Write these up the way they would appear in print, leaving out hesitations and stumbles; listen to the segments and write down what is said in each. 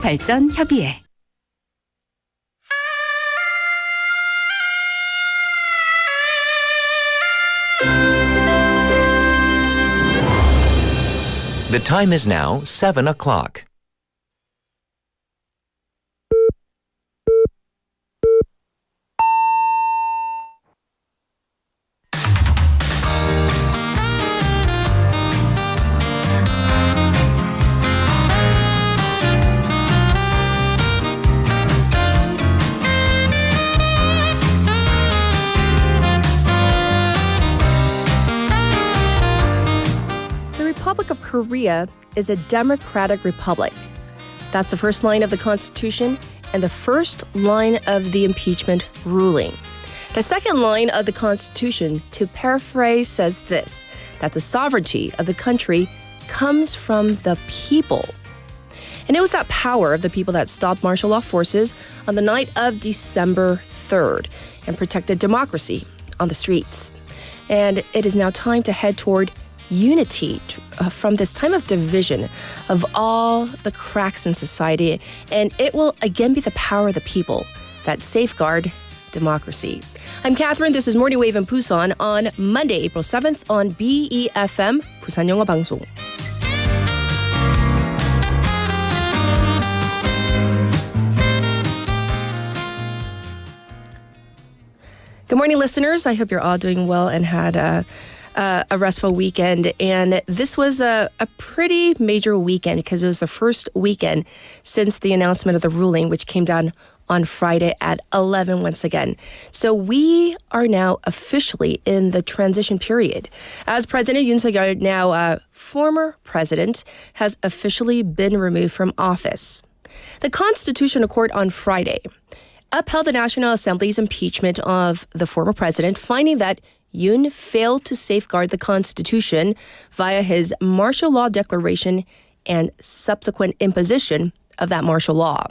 발전 협의회. The time is now 7 o'clock. Korea is a democratic republic. That's the first line of the Constitution and the first line of the impeachment ruling. The second line of the Constitution, to paraphrase, says this, that the sovereignty of the country comes from the people. And it was that power of the people that stopped martial law forces on the night of December 3rd and protected democracy on the streets. And it is now time to head toward unity from this time of division of all the cracks in society, and it will again be the power of the people that safeguard democracy. I'm Catherine. This is Morning Wave in Busan on Monday, April 7th on BEFM, 부산영어방송. Good morning, listeners. I hope you're all doing well and had a restful weekend. And this was a pretty major weekend because it was the first weekend since the announcement of the ruling, which came down on Friday at 11 once again. So we are now officially in the transition period. As President Yoon Suk-yeol, now former president, has officially been removed from office. The Constitutional Court on Friday upheld the National Assembly's impeachment of the former president, finding that Yoon failed to safeguard the Constitution via his martial law declaration and subsequent imposition of that martial law.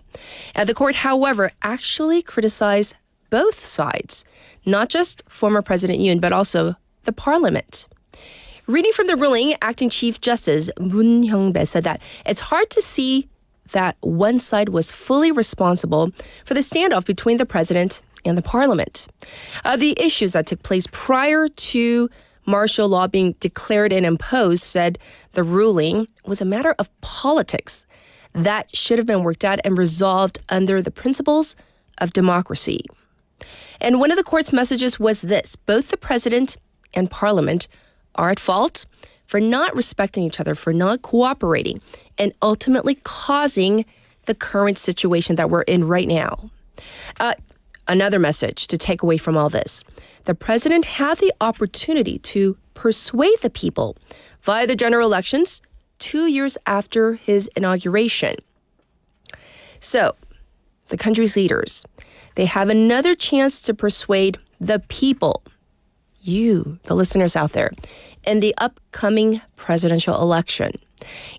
The court, however, actually criticized both sides, not just former President Yoon, but also the parliament. Reading from the ruling, Acting Chief Justice Moon Hyung-bae said that it's hard to see that one side was fully responsible for the standoff between the president and the parliament. The issues that took place prior to martial law being declared and imposed, said the ruling was a matter of politics that should have been worked out and resolved under the principles of democracy. And one of the court's messages was this: both the president and parliament are at fault for not respecting each other, for not cooperating, and ultimately causing the current situation that we're in right now. Another message to take away from all this: the president had the opportunity to persuade the people via the general elections 2 years after his inauguration. So, the country's leaders, they have another chance to persuade the people, you, the listeners out there, in the upcoming presidential election.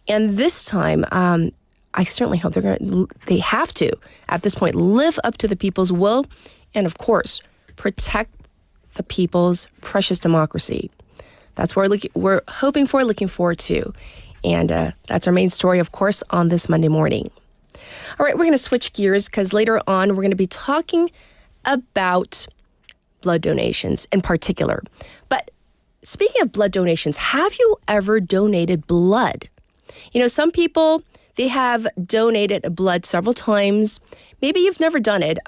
And this time, I certainly hope they have to, at this point, live up to the people's will and, of course, protect the people's precious democracy. That's what we're hoping for, looking forward to. And that's our main story, of course, on this Monday morning. All right, we're going to switch gears because later on we're going to be talking about blood donations in particular. But speaking of blood donations, have you ever donated blood? You know, some people, they have donated blood several times. Maybe you've never done it.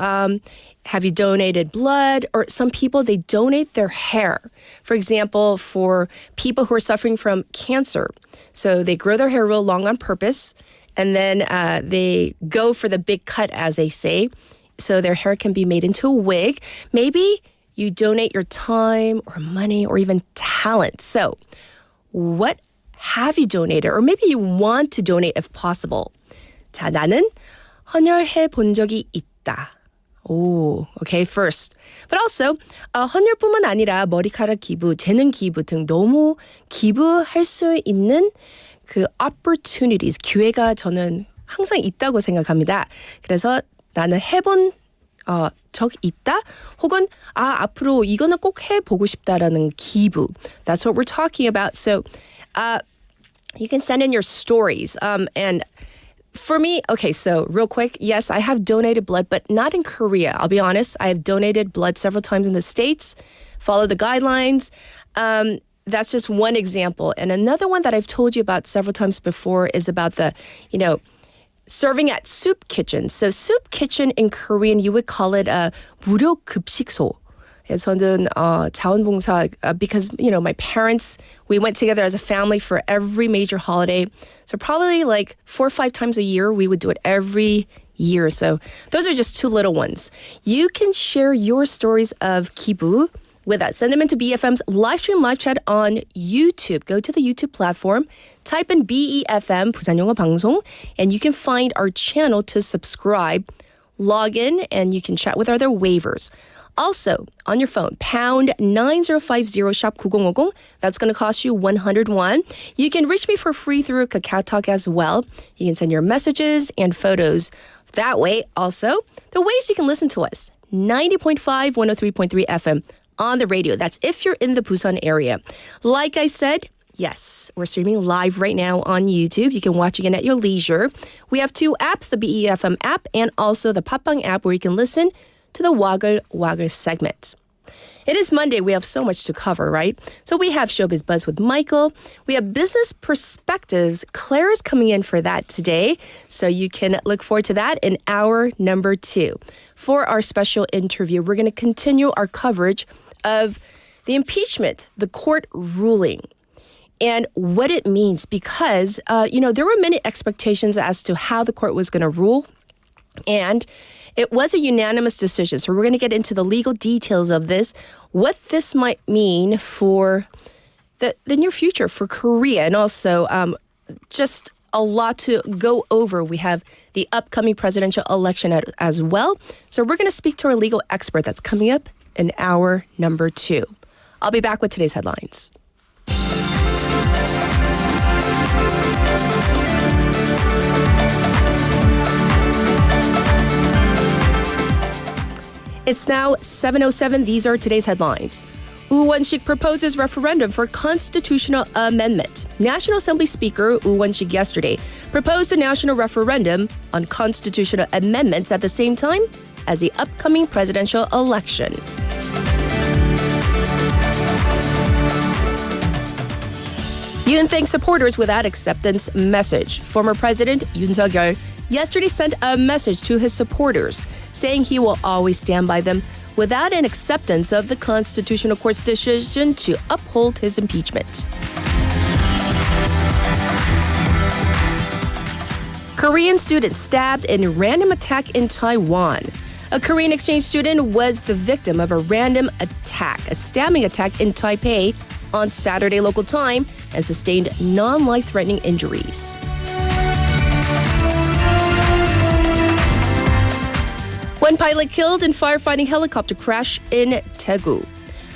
Have you donated blood? Or some people, they donate their hair. For example, for people who are suffering from cancer. So they grow their hair real long on purpose, and then they go for the big cut, as they say, so their hair can be made into a wig. Maybe you donate your time or money or even talent. So what have you donated? Or maybe you want to donate if possible. 자, 나는 헌혈해 본 적이 있다. Oh, okay, first. But also, 헌혈뿐만 아니라 머리카락 기부, 재능 기부 등 너무 기부할 수 있는 그 opportunities, 기회가 저는 항상 있다고 생각합니다. 그래서 나는 해본 적 있다? 혹은 앞으로 이거는 꼭 해보고 싶다라는 기부. That's what we're talking about. So you can send in your stories. And For me, okay, so real quick, yes, I have donated blood, but not in Korea. I'll be honest. I have donated blood several times in the States, follow the guidelines. That's just one example. And another one that I've told you about several times before is about the, serving at soup kitchens. So soup kitchen in Korean, you would call it a 무료 급식소. 저는 자원봉사 because my parents, we went together as a family for every major holiday. So probably like 4 or 5 times a year, we would do it every year. So those are just 2 little ones. You can share your stories of kibu with us. Send them into BFM's live stream live chat on YouTube. Go to the YouTube platform, type in BEFM 부산영어방송, and you can find our channel to subscribe. Log in and you can chat with other waivers. Also, on your phone, pound 9050 shop 9050. That's going to cost you 101. You can reach me for free through Kakao Talk as well. You can send your messages and photos that way. Also, the ways you can listen to us, 90.5, 103.3 FM on the radio. That's if you're in the Busan area. Like I said, yes, we're streaming live right now on YouTube. You can watch again at your leisure. We have 2 apps, the BEFM app and also the Papang app where you can listen to the wa글와글 segment. It is Monday. We have so much to cover, right? So we have Showbiz Buzz with Michael. We have Business Perspectives. Claire is coming in for that today. So you can look forward to that in hour number 2. For our special interview, we're going to continue our coverage of the impeachment, the court ruling, and what it means because, there were many expectations as to how the court was going to rule. And it was a unanimous decision. So we're going to get into the legal details of this, what this might mean for the near future for Korea, and also just a lot to go over. We have the upcoming presidential election as well. So we're going to speak to our legal expert that's coming up in hour number 2. I'll be back with today's headlines. It's now 7:07. These are today's headlines. Woo Won-sik proposes referendum for constitutional amendment. National Assembly Speaker Woo Won-sik yesterday proposed a national referendum on constitutional amendments at the same time as the upcoming presidential election. Yoon thanks supporters without acceptance message. Former President Yoon Suk-yeol yesterday sent a message to his supporters saying he will always stand by them without an acceptance of the Constitutional Court's decision to uphold his impeachment. Korean student stabbed in random attack in Taiwan. A Korean exchange student was the victim of a random attack, a stabbing attack in Taipei on Saturday local time, and sustained non-life-threatening injuries. One pilot killed in firefighting helicopter crash in Daegu.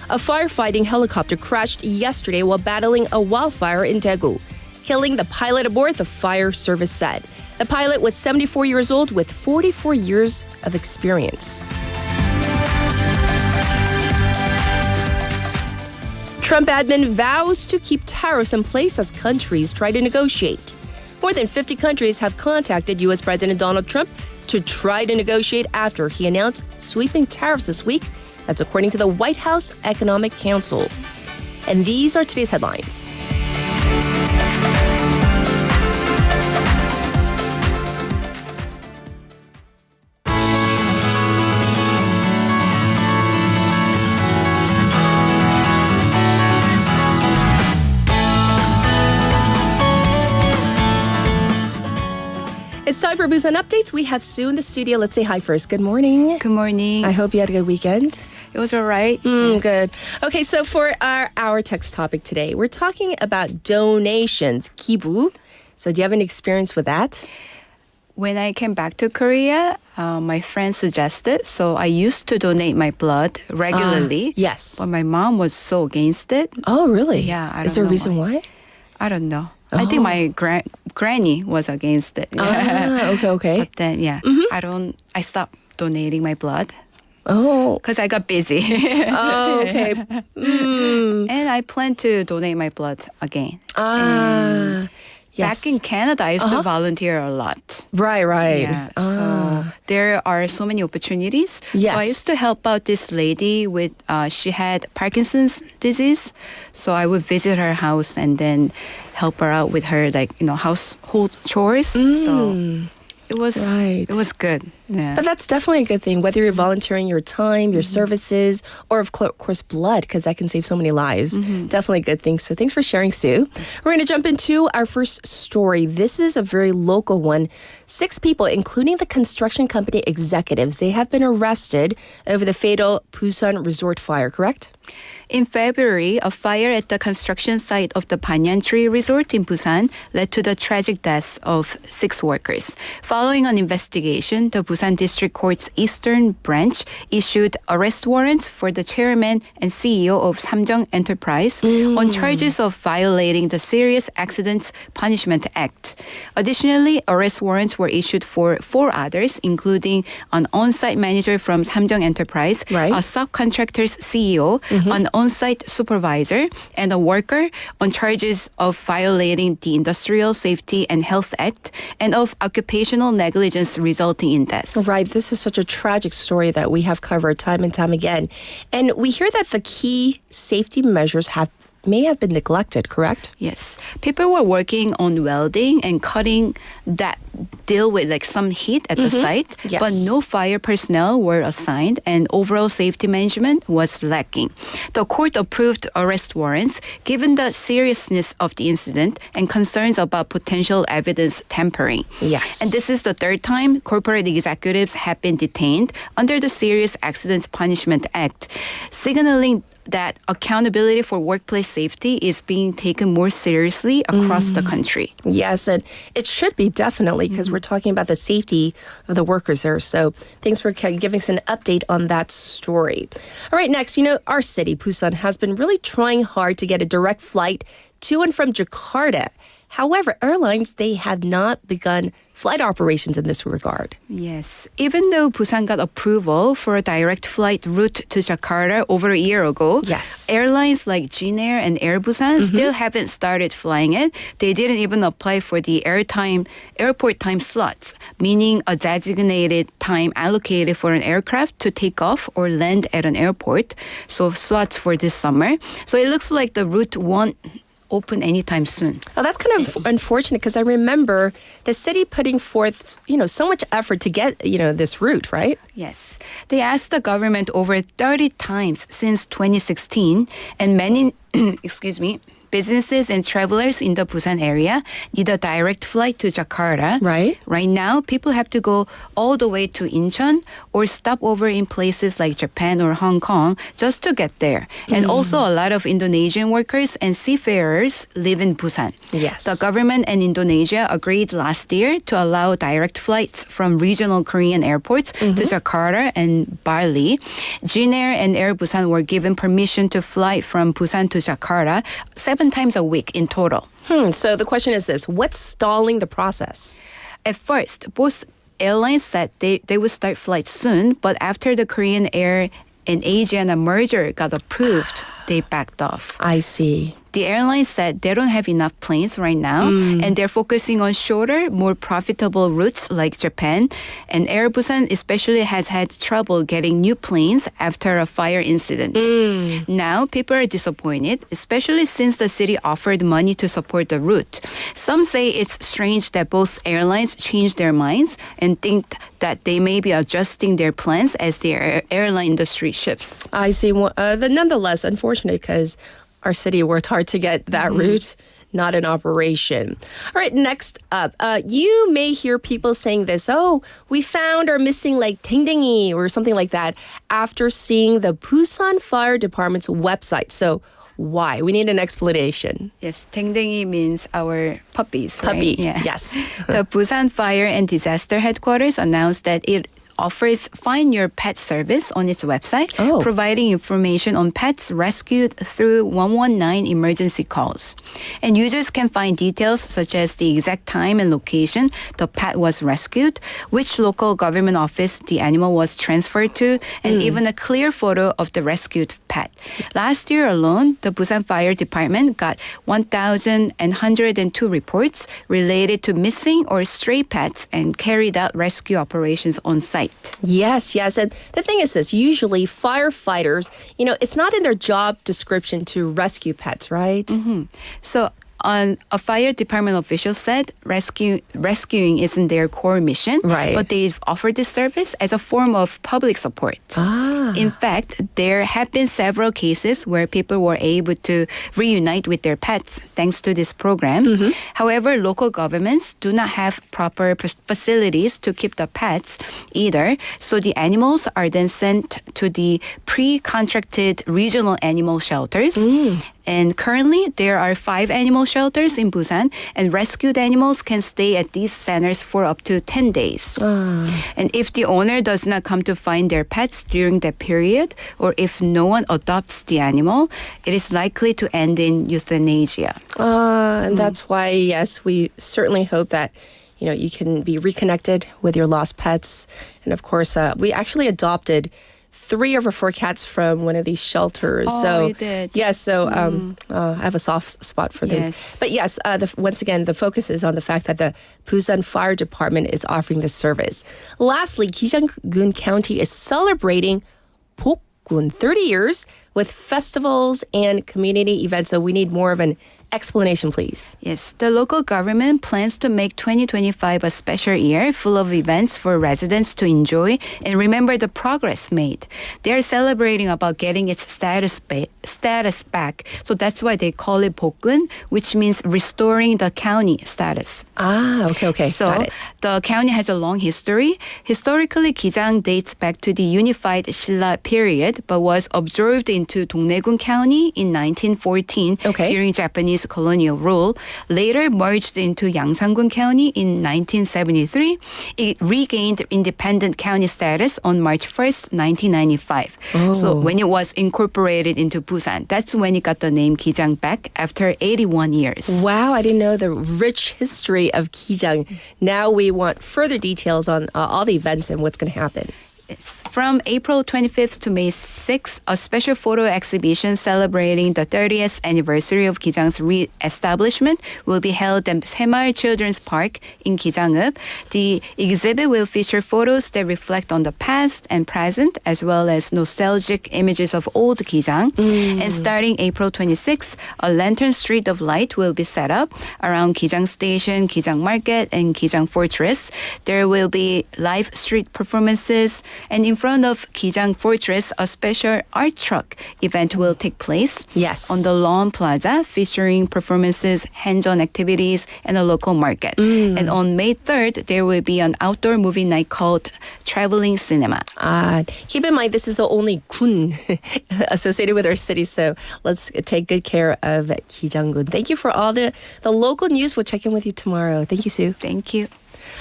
A firefighting helicopter crashed yesterday while battling a wildfire in Daegu, killing the pilot aboard, the fire service said. The pilot was 74 years old with 44 years of experience. Trump admin vows to keep tariffs in place as countries try to negotiate. More than 50 countries have contacted U.S. President Donald Trump to try to negotiate after he announced sweeping tariffs this week. That's according to the White House Economic Council. And these are today's headlines. It's time for Busan Updates. We have Sue in the studio. Let's say hi first. Good morning. Good morning. I hope you had a good weekend. It was all right. Good. Okay, so for our text topic today, we're talking about donations, kibu. So do you have any experience with that? When I came back to Korea, my friend suggested, so I used to donate my blood regularly. Yes. But my mom was so against it. Oh, really? Yeah, I don't Is there a know reason why? I don't know. I think my granny was against it. Okay. But then, I stopped donating my blood. Oh. Because I got busy. Oh, okay. And I plan to donate my blood again. Yes. Back in Canada, I used to volunteer a lot. Right. Yeah, so there are so many opportunities. Yes. So I used to help out this lady with, she had Parkinson's disease. So I would visit her house and then help her out with her, household chores. So it was good. Yeah. But that's definitely a good thing, whether you're volunteering your time, your services, or of course blood, because that can save so many lives. Definitely a good thing. So thanks for sharing, Sue. We're going to jump into our first story. This is a very local one. 6 people, including the construction company executives, they have been arrested over the fatal Busan resort fire, correct? In February, a fire at the construction site of the Banyantree resort in Busan led to the tragic deaths of 6 workers. Following an investigation, the Busan District Court's Eastern Branch issued arrest warrants for the chairman and CEO of Samjeong Enterprise on charges of violating the Serious Accidents Punishment Act. Additionally, arrest warrants were issued for 4 others, including an on-site manager from Samjeong Enterprise, a subcontractor's CEO, an on-site supervisor, and a worker on charges of violating the Industrial Safety and Health Act and of occupational negligence resulting in death. Right. This is such a tragic story that we have covered time and time again. And we hear that the key safety measures may have been neglected, correct? Yes. People were working on welding and cutting that deal with some heat at the site, Yes. but no fire personnel were assigned and overall safety management was lacking. The court approved arrest warrants given the seriousness of the incident and concerns about potential evidence tampering. Yes. And this is the 3rd time corporate executives have been detained under the Serious Accidents Punishment Act, signaling that accountability for workplace safety is being taken more seriously across the country. Yes, and it should be definitely because we're talking about the safety of the workers there. So thanks for giving us an update on that story. All right, next, our city, Busan, has been really trying hard to get a direct flight to and from Jakarta. However, airlines, they have not begun flight operations in this regard. Yes. Even though Busan got approval for a direct flight route to Jakarta over a year ago, Yes. airlines like Jinair and Airbusan still haven't started flying it. They didn't even apply for the airport time slots, meaning a designated time allocated for an aircraft to take off or land at an airport. So slots for this summer. So it looks like the route won't open anytime soon. Oh, that's kind of unfortunate because I remember the city putting forth, so much effort to get, this route, right? Yes. They asked the government over 30 times since 2016, and many, businesses and travelers in the Busan area need a direct flight to Jakarta. Right. Right now, people have to go all the way to Incheon or stop over in places like Japan or Hong Kong just to get there. And also a lot of Indonesian workers and seafarers live in Busan. Yes. The government and Indonesia agreed last year to allow direct flights from regional Korean airports to Jakarta and Bali. Jinair and Air Busan were given permission to fly from Busan to Jakarta 7 times a week in total. So the question is this, what's stalling the process? At first, both airlines said they would start flights soon, but after the Korean Air and Asiana merger got approved, they backed off. I see. The airlines said they don't have enough planes right now, and they're focusing on shorter, more profitable routes like Japan. And Air Busan especially has had trouble getting new planes after a fire incident. Now, people are disappointed, especially since the city offered money to support the route. Some say it's strange that both airlines changed their minds and think that they may be adjusting their plans as the airline industry shifts. I see. Nonetheless, unfortunate because our city worked hard to get that route, not in operation. All right, next up, you may hear people saying this, we found our missing tingdingi or something like that after seeing the Busan Fire Department's website. So why? We need an explanation. Yes, 댕댕이 means our puppies, Puppy, right? Yeah. yes. The Busan Fire and Disaster Headquarters announced that it offers Find Your Pet service on its website, providing information on pets rescued through 119 emergency calls. And users can find details such as the exact time and location the pet was rescued, which local government office the animal was transferred to, and even a clear photo of the rescued pet. Last year alone, the Busan Fire Department got 1,102 reports related to missing or stray pets and carried out rescue operations on site. Yes. And the thing is this, usually firefighters, it's not in their job description to rescue pets, right? So a fire department official said rescuing isn't their core mission, right. but they've offered this service as a form of public support. In fact, there have been several cases where people were able to reunite with their pets thanks to this program. However, local governments do not have proper facilities to keep the pets either, so the animals are then sent to the pre-contracted regional animal shelters. And currently, there are 5 animal shelters in Busan, and rescued animals can stay at these centers for up to 10 days. And if the owner does not come to find their pets during that period, or if no one adopts the animal, it is likely to end in euthanasia. And that's why, yes, we certainly hope that you can be reconnected with your lost pets. And of course, we actually adopted 3 of our 4 cats from one of these shelters. You did. Yes, so I have a soft spot for these. Yes. But yes, once again, the focus is on the fact that the Busan Fire Department is offering this service. Lastly, Kijang County is celebrating Pokgun 30 years with festivals and community events. So we need more of an explanation, please. Yes, the local government plans to make 2025 a special year full of events for residents to enjoy and remember the progress made. They are celebrating about getting its status back. So that's why they call it Pokgun, which means restoring the county status. Okay. So Got it. the county has a long history. Historically, Kijang dates back to the unified Silla period, but was absorbed into Dongnaegun County in 1914 during Japanese colonial rule. Later merged into Yangsan-gun County in 1973. It regained independent county status on March 1st, 1995. So when it was incorporated into Busan, that's when it got the name Kijang back after 81 years. Wow, I didn't know the rich history of Kijang. Now we want further details on all the events and what's going to happen. From April 25th to May 6th, a special photo exhibition celebrating the 30th anniversary of Kijang's re-establishment will be held at Semail Children's Park in Kijang-up. The exhibit will feature photos that reflect on the past and present, as well as nostalgic images of old Kijang. And starting April 26th, a lantern street of light will be set up around Kijang Station, Kijang Market, and Kijang Fortress. There will be live street performances. And in front of Kijang Fortress, a special art truck event will take place. Yes. On the Lawn Plaza, featuring performances, hands-on activities, and a local market. And on May 3rd, there will be an outdoor movie night called Traveling Cinema. Keep in mind, this is the only gun associated with our city, so let's take good care of Kijang-gun. Thank you for all the local news. We'll check in with you tomorrow. Thank you, Sue. Thank you.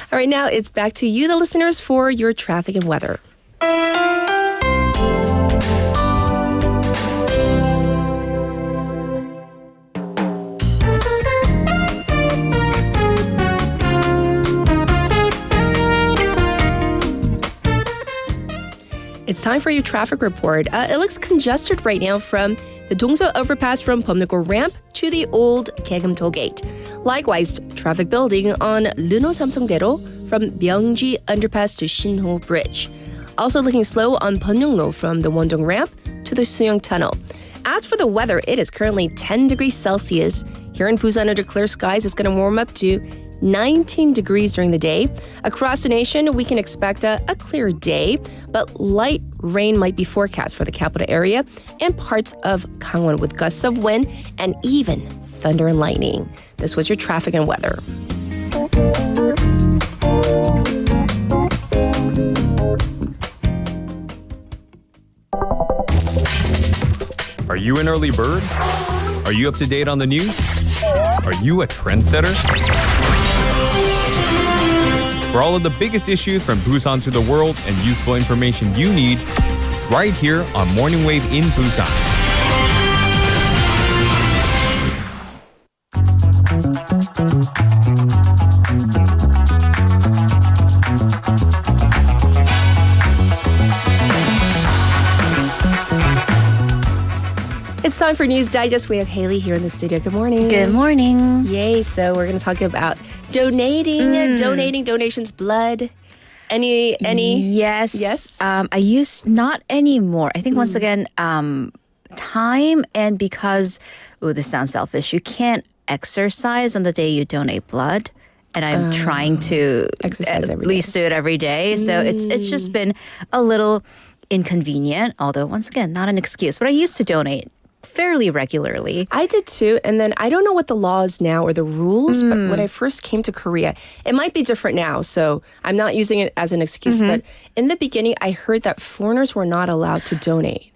All right, now it's back to you, the listeners, for your traffic and weather. It's time for your traffic report. It looks congested right now from the Dongso overpass from Pomnagor ramp to the old Kaegum toll gate. Likewise, traffic building on Luno Samsungdaero from Myeongji underpass to Shinho bridge. Also looking slow on Pyeongno from the Wondong ramp to the Suyong tunnel. As for the weather, it is currently 10 degrees Celsius. Here in Busan under clear skies, it's going to warm up to 19 degrees during the day. Across the nation, we can expect a clear day, but light rain might be forecast for the capital area and parts of Gangwon with gusts of wind and even thunder and lightning. This was your traffic and weather. Are you an early bird? Are you up to date on the news? Are you a trendsetter? for all of the biggest issues from Busan to the world and useful information you need right here on Morning Wave in Busan. It's time for News Digest. We have Haley here in the studio. Good morning. Good morning. Yay. So we're going to talk about donating donations, blood. Any? Yes. I use not anymore. I think once again, time, and because, this sounds selfish, you can't exercise on the day you donate blood. And I'm trying to exercise at least do it every day. So it's just been a little inconvenient, although once again, not an excuse. But I used to donate fairly regularly. I did too. And then I don't know what the law is now or the rules, but when I first came to Korea, it might be different now. So I'm not using it as an excuse. But in the beginning, I heard that foreigners were not allowed to donate.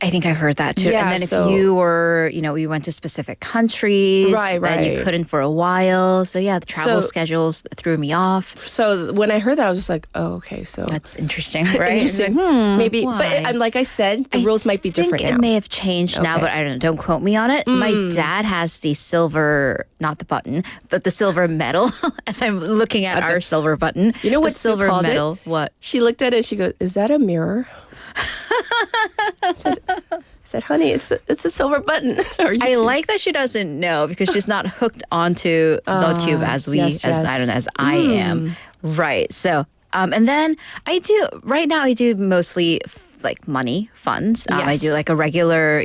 I think I've heard that too. Yeah, and then if you were, you went to specific countries, then you couldn't for a while. So yeah, the travel schedules threw me off. So when I heard that, I was just like, oh, okay. So that's interesting, right? Interesting. Maybe. Why? But I'm like I said, the rules might be different now. I think it may have changed now, but I don't know. Don't quote me on it. My dad has the silver, not the button, but the silver medal. As I'm looking at our silver button. You know what silver medal? What? She looked at it and she goes, is that a mirror? I said, honey, it's a silver button. I like that she doesn't know because she's not hooked onto the tube as I am. Right. So, and then I do mostly like money funds. I do like a regular,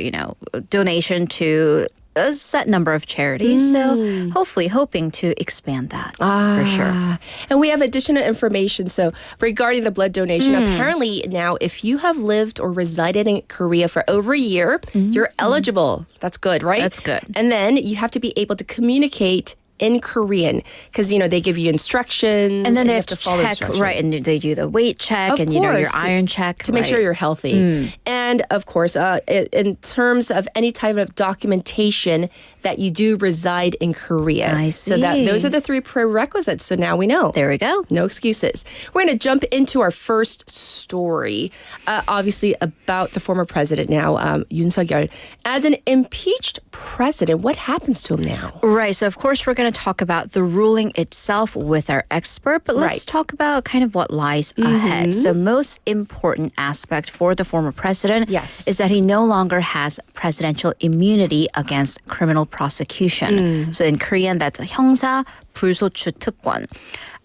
donation to a set number of charities. So hoping to expand that for sure. And we have additional information. So regarding the blood donation, apparently now if you have lived or resided in Korea for over a year, you're eligible. That's good, right? That's good. And then you have to be able to communicate in Korean because, they give you instructions. And then they have to follow check, right, and they do the weight check and, your iron check. To make sure you're healthy. And, of course, in terms of any type of documentation that you do reside in Korea. I see. So those are the 3 prerequisites. So now we know. There we go. No excuses. We're going to jump into our first story, obviously about the former president now, Yoon Suk-yeol. As an impeached president, what happens to him now? Right. So, of course, we're going to talk about the ruling itself with our expert, but let's talk about kind of what lies ahead. So, most important aspect for the former president is that he no longer has presidential immunity against criminal prosecution. So in Korean, that's 형사 불소추특권.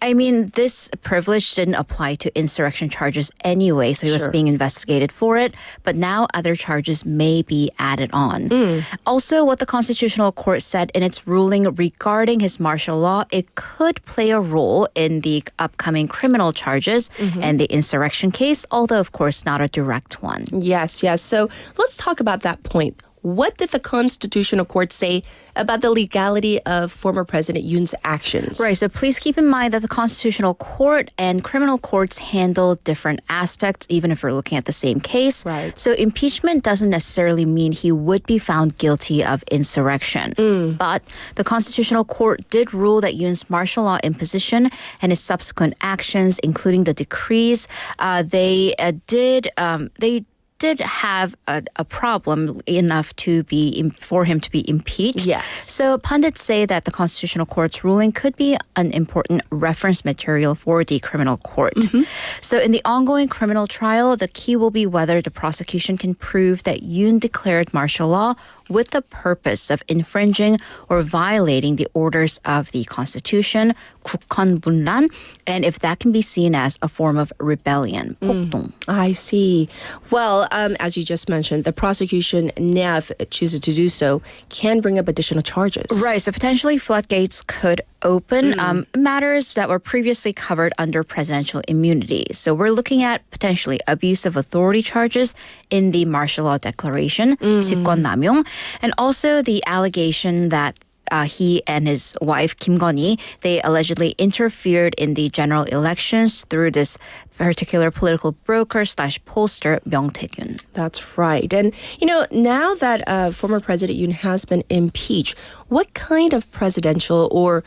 I mean, this privilege didn't apply to insurrection charges anyway, so he was being investigated for it. But now other charges may be added on. Also, what the Constitutional Court said in its ruling regarding his martial law, it could play a role in the upcoming criminal charges and the insurrection case, although, of course, not a direct one. Yes. So let's talk about that point. What did the Constitutional Court say about the legality of former President Yoon's actions? Right, so please keep in mind that the Constitutional Court and criminal courts handle different aspects, even if we're looking at the same case. Right. So impeachment doesn't necessarily mean he would be found guilty of insurrection. But the Constitutional Court did rule that Yoon's martial law imposition and his subsequent actions, including the decrees, they did have a problem enough for him to be impeached. Yes. So pundits say that the Constitutional Court's ruling could be an important reference material for the criminal court. So in the ongoing criminal trial, the key will be whether the prosecution can prove that Yoon declared martial law with the purpose of infringing or violating the orders of the Constitution, 국헌분란, and if that can be seen as a form of rebellion, 폭동. I see. Well, as you just mentioned, the prosecution, now if it chooses to do so, can bring up additional charges. Right, so potentially floodgates could open matters that were previously covered under presidential immunity. So we're looking at potentially abuse of authority charges in the martial law declaration, 직권남용, and also the allegation that he and his wife, Kim Gon-hee, they allegedly interfered in the general elections through this particular political broker / pollster, Myung Tae-kyun. That's right. And, now that former President Yoon has been impeached, what kind of presidential or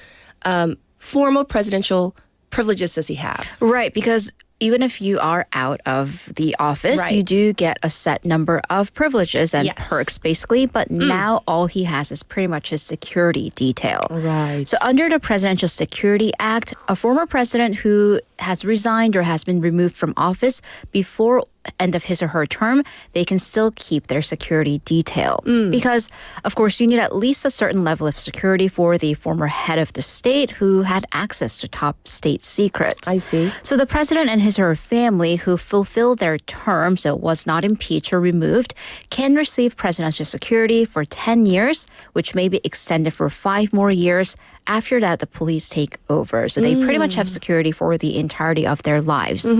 formal presidential privileges does he have? Right, because even if you are out of the office, Right. you do get a set number of privileges and Yes. perks, basically. But now all he has is pretty much his security detail. Right. So under the Presidential Security Act, a former president who has resigned or has been removed from office before end of his or her term, they can still keep their security detail. Because, of course, you need at least a certain level of security for the former head of the state who had access to top state secrets. I see. So the president and his or her family who fulfilled their term, so was not impeached or removed, can receive presidential security for 10 years, which may be extended for 5 more years. After that, the police take over. So they pretty much have security for the entirety of their lives.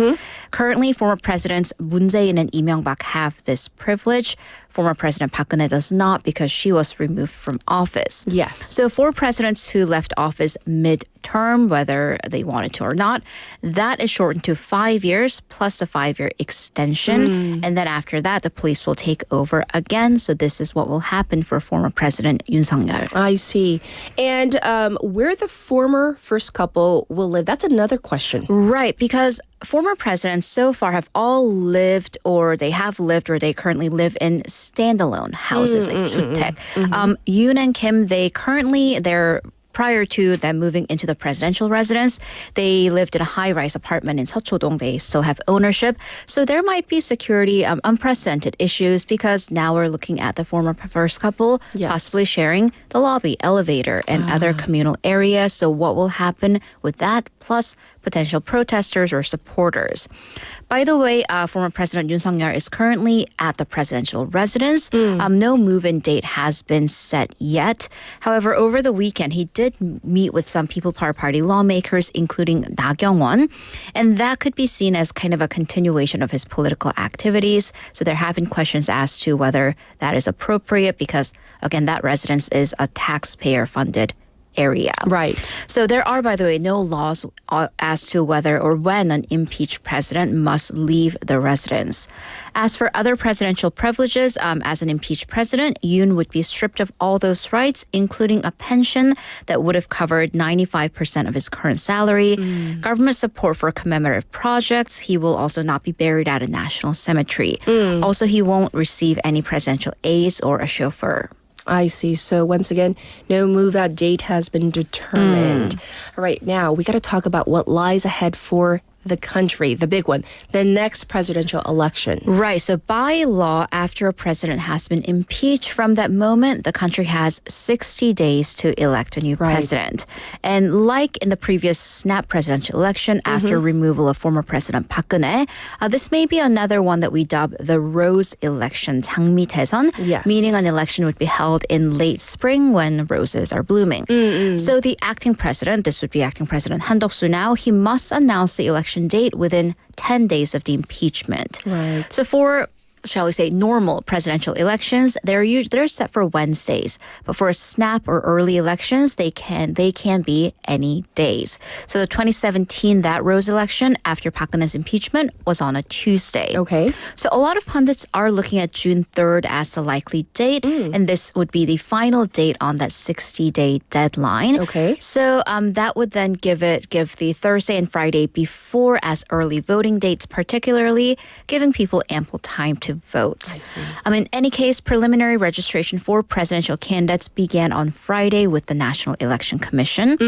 Currently, former presidents Moon Jae-in and Lee Myung-bak have this privilege. Former President Park Geun-hye does not because she was removed from office. Yes. So for presidents who left office mid-term, whether they wanted to or not, that is shortened to 5 years plus a 5-year extension. And then after that, the police will take over again. So this is what will happen for former President Yoon Suk-yeol. I see. And where the former first couple will live, that's another question. Right, because former presidents so far have all lived or they currently live in standalone houses, like 주택. Yoon and Kim, they're prior to them moving into the presidential residence, they lived in a high-rise apartment in Seochodong. They still have ownership. So there might be security unprecedented issues because now we're looking at the former first couple possibly sharing the lobby, elevator, and other communal areas. So what will happen with that, plus potential protesters or supporters. By the way, former President Yoon Suk-yeol is currently at the presidential residence. No move-in date has been set yet. However, over the weekend, he did meet with some People Power Party lawmakers, including Na Kyung-won, and that could be seen as kind of a continuation of his political activities. So there have been questions as to whether that is appropriate because, again, that residence is a taxpayer-funded area. Right. So there are, by the way, no laws as to whether or when an impeached president must leave the residence. As for other presidential privileges, as an impeached president, Yoon would be stripped of all those rights, including a pension that would have covered 95% of his current salary, government support for commemorative projects. He will also not be buried at a national cemetery. Also, he won't receive any presidential aides or a chauffeur. I see. So once again, no move-out date has been determined. All right, now we got to talk about what lies ahead for the country, the big one, the next presidential election. Right. So by law, after a president has been impeached, from that moment, the country has 60 days to elect a new president. And like in the previous snap presidential election, after removal of former President Park Geun-hye, this may be another one that we dub the rose election, 장미대선, Yes. meaning an election would be held in late spring when roses are blooming. So the acting president, this would be acting President Han Duck-soo now, he must announce the election date within 10 days of the impeachment. Right. So for, shall we say, normal presidential elections, they're set for Wednesdays. But for a snap or early elections, they can be any days. So the 2017, that Rose election after Park Geun-hye's impeachment was on a Tuesday. Okay. So a lot of pundits are looking at June 3rd as the likely date, and this would be the final date on that 60-day deadline. Okay. So that would then give the Thursday and Friday before as early voting dates, particularly giving people ample time to vote. I see. In any case, preliminary registration for presidential candidates began on Friday with the National Election Commission.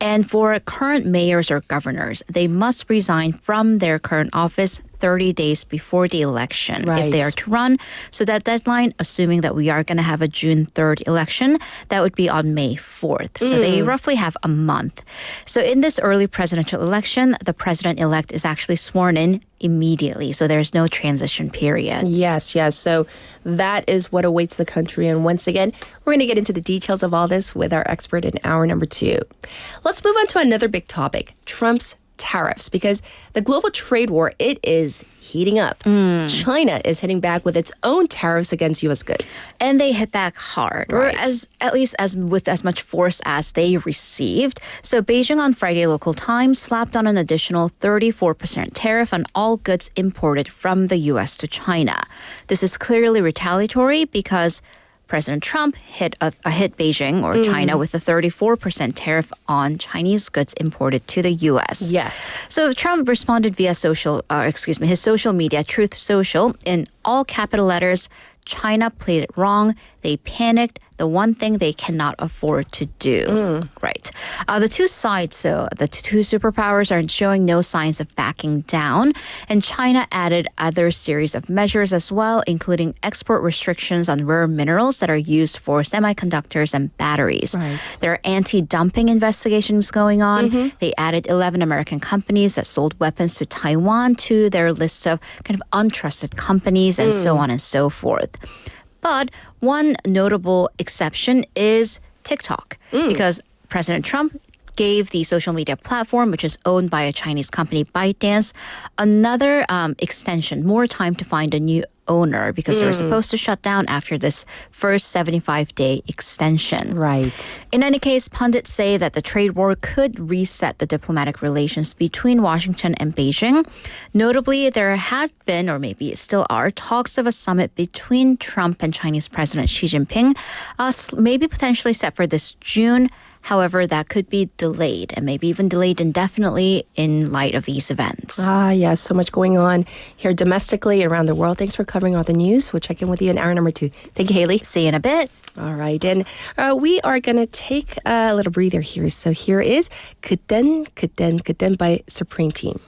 And for current mayors or governors, they must resign from their current office 30 days before the election if they are to run. So that deadline, assuming that we are going to have a June 3rd election, that would be on May 4th. So they roughly have a month. So in this early presidential election, the president-elect is actually sworn in immediately. So there's no transition period. Yes. So that is what awaits the country. And once again, we're going to get into the details of all this with our expert in hour number 2. Let's move on to another big topic, Trump's tariffs, because the global trade war, it is heating up. China is hitting back with its own tariffs against U.S. goods. And they hit back hard, or at least with as much force as they received. So Beijing on Friday local time slapped on an additional 34% tariff on all goods imported from the U.S. to China. This is clearly retaliatory because President Trump hit Beijing or China with a 34% tariff on Chinese goods imported to the U.S. Yes. So Trump responded via his social media, Truth Social, in all capital letters. China played it wrong. They panicked. The one thing they cannot afford to do. Right. The two sides, so the two superpowers are showing no signs of backing down. And China added other series of measures as well, including export restrictions on rare minerals that are used for semiconductors and batteries. Right. There are anti-dumping investigations going on. They added 11 American companies that sold weapons to Taiwan to their list of kind of untrusted companies and so on and so forth. But one notable exception is TikTok, because President Trump gave the social media platform, which is owned by a Chinese company, ByteDance, another extension, more time to find a new owner, because they were supposed to shut down after this first 75-day extension. Right. In any case, pundits say that the trade war could reset the diplomatic relations between Washington and Beijing. Notably, there had been, or maybe still are, talks of a summit between Trump and Chinese President Xi Jinping, maybe potentially set for this June. However, that could be delayed and maybe even delayed indefinitely in light of these events. Yeah, so much going on here domestically and around the world. Thanks for covering all the news. We'll check in with you in hour number 2. Thank you, Haley. See you in a bit. All right, and we are going to take a little breather here. So here is 그땐 by Supreme Team.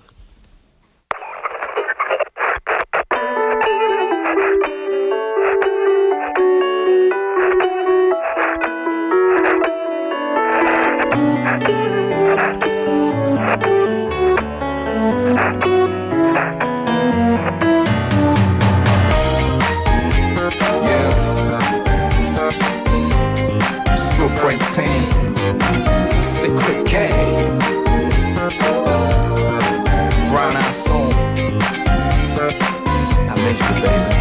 Supreme Team, Squid Game, Brown Eye Soul. I miss you, baby.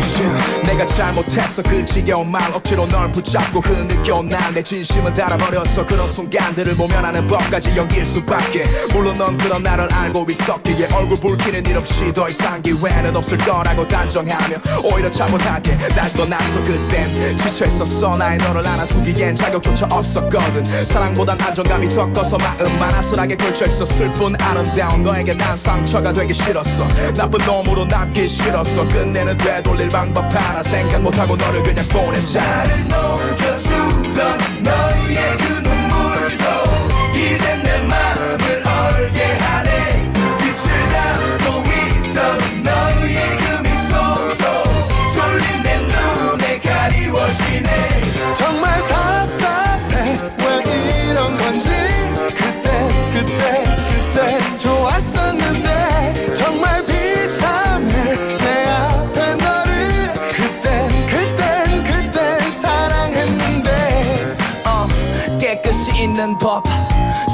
내가 잘못했어 그 지겨운 말 억지로 널 붙잡고 흐느껴 난 내 진심은 닳아버렸어 그런 순간들을 모면하는 법까지 연기일 수밖에 물론 넌 그런 나를 알고 있었기에 얼굴 붉히는 일 없이 더 이상 기회는 없을 거라고 단정하며 오히려 차분하게 날 떠났어 그땐 지쳐있었어 나의 너를 안아주기엔 자격조차 없었거든 사랑보단 안정감이 더 커서 마음만 아슬하게 걸쳐있었을 뿐 아름다운 너에게 난 상처가 되기 싫었어 나쁜 놈으로 남기 싫었어 끝내는 되돌릴 방법 하나 생각 못하고 너를 그냥 보냈잖아 나를 녹여주던 너의 그 눈물도 이젠 내 마음을 얼게 하네 빛을 담고 있던 너의 그 미소도 졸린 내 눈에 가리워지네 정말 답답해 왜 이런 건지 그때 좋았었는데 정말 비참해 내 앞에 너를 그땐 사랑했는데 깨끗이 있는 법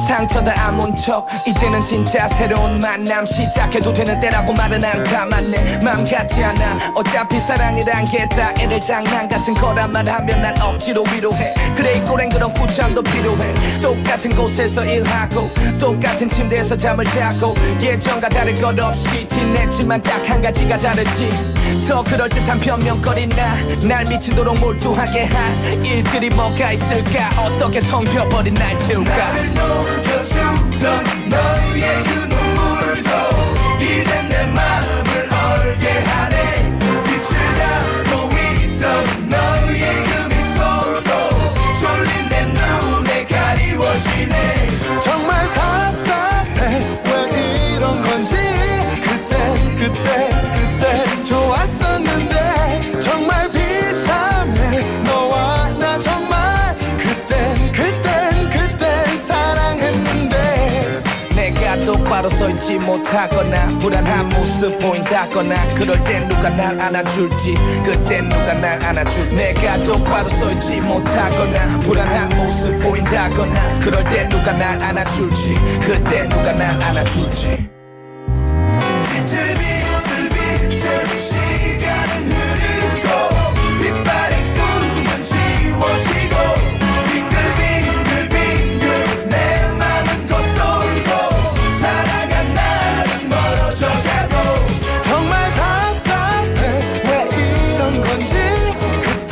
상처 다 안 문 척 이제는 진짜 새로운 만남 시작해도 되는 때라고 말은 안 감았네 맘 같지 않아 어차피 사랑이란 게 다 애들 장난 같은 거란 말하면 날 억지로 위로해 그래 이 꼴엔 그런 구창도 필요해 똑같은 곳에서 일하고 똑같은 침대에서 잠을 자고 예전과 다를 것 없이 지냈지만 딱 한 가지가 다르지 더 그럴듯한 변명거리나 날 미치도록 몰두하게 한 일들이 뭐가 있을까 어떻게 텅 비어버린 날 채울까 나를 녹여주던 너의 그 눈물도 이젠 내 마음을 얼게 하네 빛을 담고 있던 너의 그 미소도 졸린 내 눈에 가리워지네 정말 답답해 왜 이런 건지 그때 좋았었는데 정말 비참해 너와 나 정말 그땐 사랑했는데 내가 똑바로 서있지 못하거나 불안한 모습 보인다거나 그럴 땐 누가 날 안아줄지 그땐 누가 날 안아줄지 내가 똑바로 서있지 못하거나 불안한 모습 보인다거나 그럴 땐 누가 날 안아줄지 그땐 누가 날 안아줄지 시간은 흐르고 빛바랜 꿈은 지워지고 빙글빙글 내 맘은 겉돌고 사랑한 나는 멀어져가도 정말 답답해 왜 이런 건지 그땐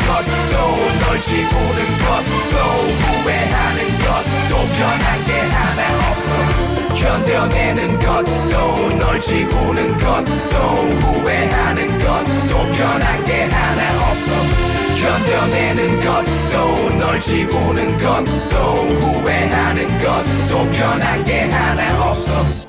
것도 널 지우는 것도 후회하는 것도 변한 게 하나 없어 견뎌내는 것도 널 지우는 것도 후회하는 것도 변한 게 하나 없어 견뎌내는 것도 널 지우는 것도 후회하는 것도 변한 게 하나 없어.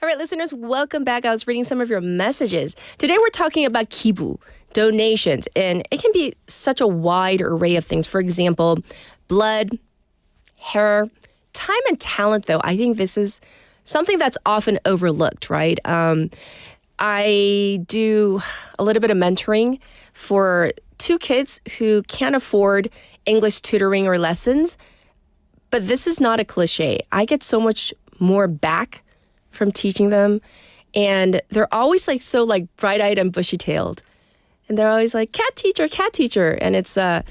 All right, listeners, welcome back. I was reading some of your messages. Today we're talking about 기부, donations, and it can be such a wide array of things. For example, blood, hair, time and talent, though. I think this is something that's often overlooked, right? I do a little bit of mentoring for 2 kids who can't afford English tutoring or lessons, but this is not a cliche. I get so much more back from teaching them, and they're always so bright-eyed and bushy-tailed, and they're always like cat teacher, and it's a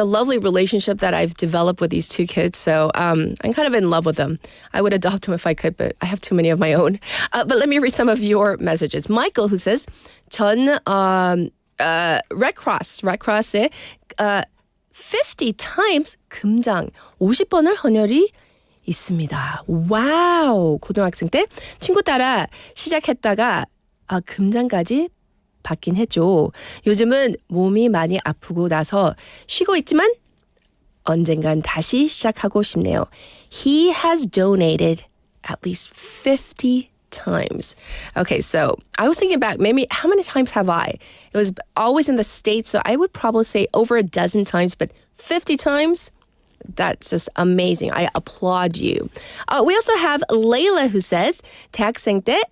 lovely relationship that I've developed with these 2 kids. So I'm kind of in love with them. I would adopt them if I could, but I have too many of my own. But let me read some of your messages. Michael, who says 전 Red Cross에 50 times 금장 50번을 헌혈이 있습니다. 와우. 고등학생 때 친구 따라 시작했다가 금장까지 받긴 했죠. 요즘은 몸이 많이 아프고 나서 쉬고 있지만 언젠간 다시 시작하고 싶네요. He has donated at least 50 times. Okay, so I was thinking back, maybe how many times have I? It was always in the States, so I would probably say over a dozen times, but 50 times? That's just amazing. I applaud you. We also have Layla who says 대학생 때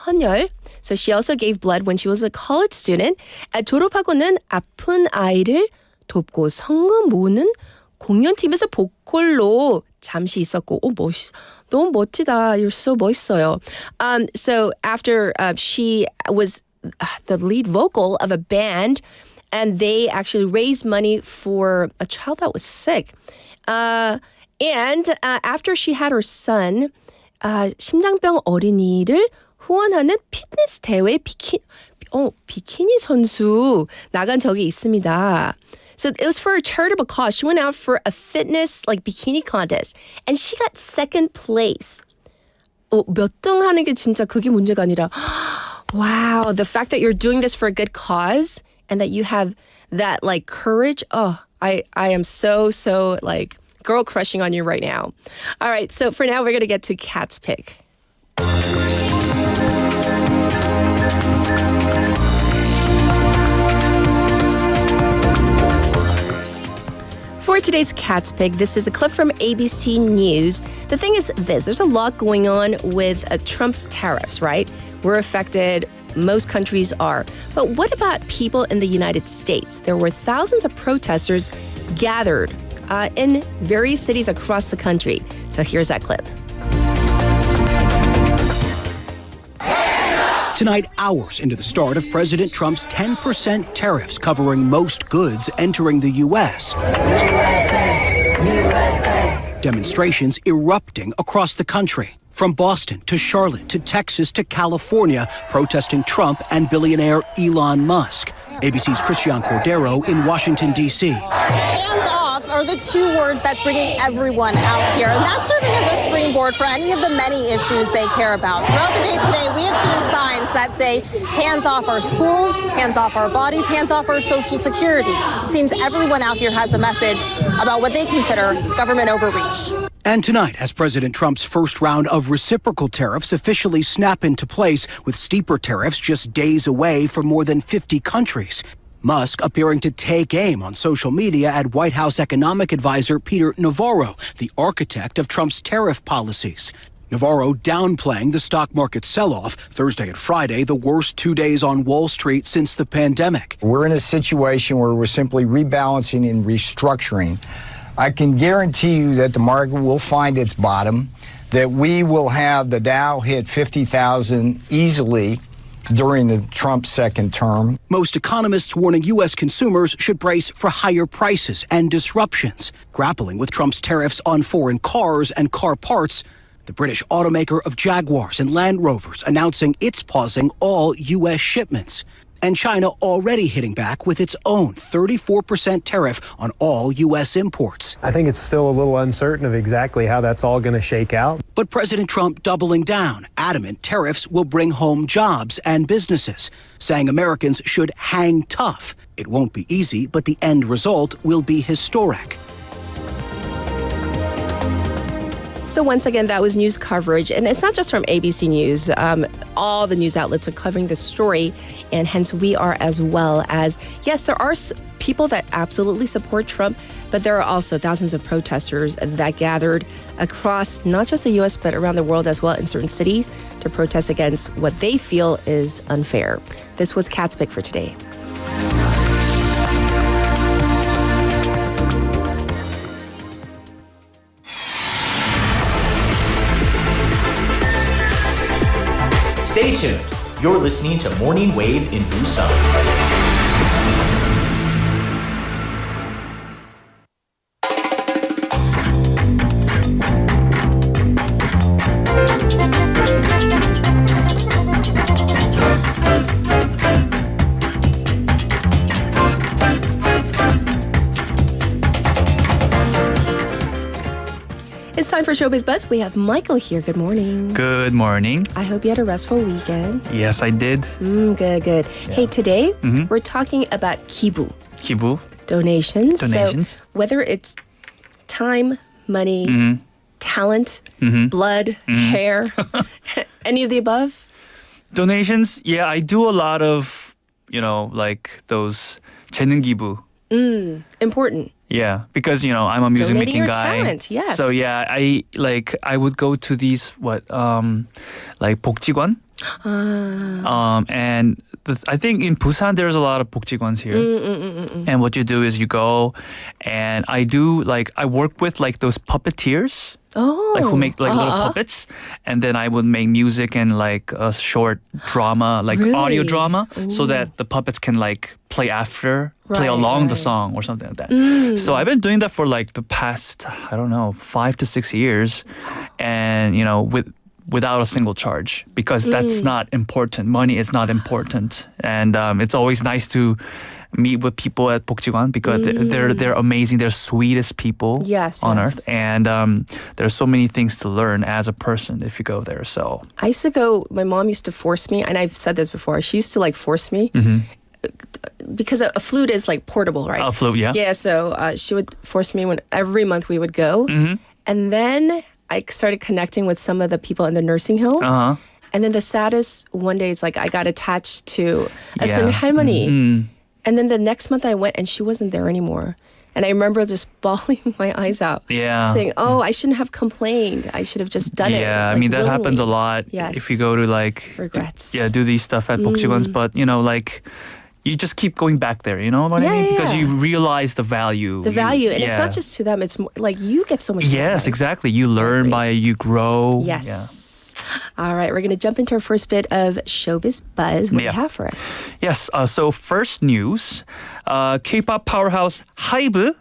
헌혈. So she also gave blood when she was a college student. 졸업하고는 아픈 아이를 돕고 성금 모으는 공연팀에서 보컬로 잠시 있었고 너무 멋지다. You're so 멋있어요. So after she was the lead vocal of a band, and they actually raised money for a child that was sick. And after she had her son, 심장병 어린이를 후원하는 피트니스 대회 비키니 선수 나간 적이 있습니다. So it was for a charitable cause. She went out for a fitness bikini contest, and she got second place. 몇 등 하는 게 진짜 그게 문제가 아니라, wow, the fact that you're doing this for a good cause and that you have that courage. I am so girl crushing on you right now. All right, so for now we're going to get to Kat's pick. For today's Kat's Pick, this is a clip from ABC News. The thing is this, there's a lot going on with Trump's tariffs, right? We're affected, most countries are. But what about people in the United States? There were thousands of protesters gathered in various cities across the country. So here's that clip. Tonight, hours into the start of President Trump's 10% tariffs covering most goods entering the U.S. Demonstrations erupting across the country. From Boston to Charlotte to Texas to California, protesting Trump and billionaire Elon Musk. ABC's Christian Cordero in Washington, D.C. Hands off are the 2 words that's bringing everyone out here. And that's serving as a springboard for any of the many issues they care about. Throughout the day today, we have seen signs that say, hands off our schools, hands off our bodies, hands off our Social Security. It seems everyone out here has a message about what they consider government overreach. And tonight, as President Trump's first round of reciprocal tariffs officially snap into place, with steeper tariffs just days away for more than 50 countries. Musk appearing to take aim on social media at White House economic advisor Peter Navarro, the architect of Trump's tariff policies. Navarro downplaying the stock market sell-off Thursday and Friday, the worst 2 days on Wall Street since the pandemic. We're in a situation where we're simply rebalancing and restructuring. I can guarantee you that the market will find its bottom, that we will have the Dow hit 50,000 easily during the Trump second term. Most economists warning U.S. consumers should brace for higher prices and disruptions. Grappling with Trump's tariffs on foreign cars and car parts, the British automaker of Jaguars and Land Rovers announcing it's pausing all U.S. shipments. And China already hitting back with its own 34% tariff on all U.S. imports. I think it's still a little uncertain of exactly how that's all going to shake out. But President Trump doubling down, adamant tariffs will bring home jobs and businesses, saying Americans should hang tough. It won't be easy, but the end result will be historic. So once again, that was news coverage. And it's not just from ABC News. All the news outlets are covering this story. And hence we are as well as, yes, there are people that absolutely support Trump, but there are also thousands of protesters that gathered across not just the U.S., but around the world as well in certain cities to protest against what they feel is unfair. This was Cat's Pick for today. Stay tuned. You're listening to Morning Wave in Busan. It's time for Showbiz Buzz. We have Michael here. Good morning. Good morning. I hope you had a restful weekend. Yes, I did. Good. Hey, today we're talking about kibu. Kibu. Donations. Donations. So whether it's time, money, talent, blood, hair, any of the above? Donations. Yeah, I do a lot of, like those 재능 기부. Important. Yeah, because I'm a music Donating making your guy. talent, yes. So yeah, I would go to these like 복지관. And I think in Busan there's a lot of 복지관s here. And what you do is you go, and I work with like those puppeteers. Oh, like who make like little puppets, and then I would make music and like a short drama, like audio drama, so that the puppets can like play along the song or something like that. So I've been doing that for like the past 5 to 6 years, and without a single charge, because that's not important. Money is not important, and it's always nice to meet with people at 복지관 because they're amazing. They're sweetest people on earth, and there's so many things to learn as a person if you go there. So I used to go. My mom used to force me, and I've said this before. She used to like force me because a flute is like portable, right? A flute, yeah. Yeah, so she would force me when every month we would go, and then I started connecting with some of the people in the nursing home. And then the saddest one day is like I got attached to a certain 할머니. And then the next month I went and she wasn't there anymore. And I remember just bawling my eyes out. Yeah. Saying, I shouldn't have complained. I should have just done it. Yeah, I mean, that happens a lot if you go to like... Regrets. do these stuff at 복지관s. But, you just keep going back there, you know what I mean? Because you realize the value. The value. And it's not just to them. It's more, like you get so much Yes, exactly. You learn you grow. Yes. Yeah. All right, we're going to jump into our first bit of Showbiz Buzz. What do you have for us? Yes, so first news. K-pop powerhouse HYBE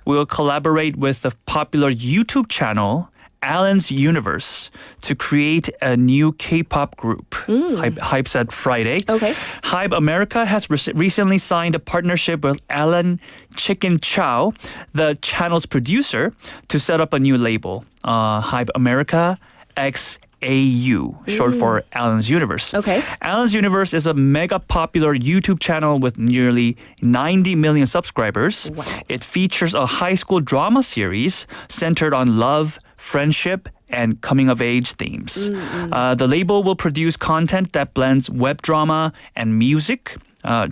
will collaborate with the popular YouTube channel Alan's Universe to create a new K-pop group. HYBE said Friday. Okay. HYBE America has recently signed a partnership with Alan Chicken Chow, the channel's producer, to set up a new label. HYBE America X AU, short for Alan's Universe. Okay. Alan's Universe is a mega popular YouTube channel with nearly 90 million subscribers. Wow. It features a high school drama series centered on love, friendship, and coming-of-age themes. The label will produce content that blends web drama and music.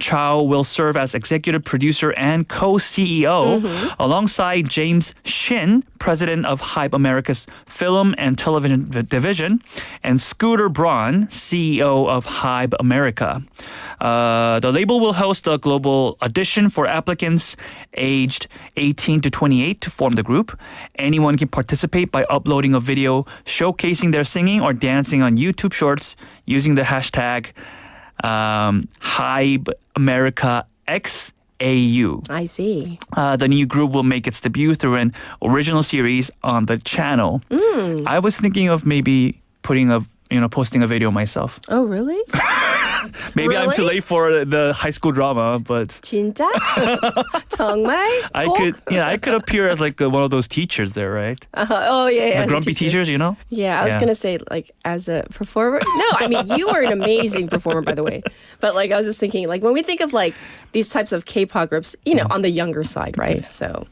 Chow will serve as executive producer and co-CEO alongside James Shin, president of HYBE America's film and television division, and Scooter Braun, CEO of HYBE America. The label will host a global audition for applicants aged 18 to 28 to form the group. Anyone can participate by uploading a video showcasing their singing or dancing on YouTube Shorts using the hashtag HYBE America X AU. I see. The new group will make its debut through an original series on the channel. I was thinking of maybe posting a video myself. Oh, really? Maybe I'm too Really? late for the high school drama, but 진짜? 정말? I could appear as like one of those teachers there, right? Oh, yeah. The grumpy teachers, you know? Yeah, I was going to say, like, as a performer. No, I mean, you are an amazing performer, by the way. But, like, I was just thinking, like, when we think of, like, these types of K-pop groups, you know, on the younger side, right? So,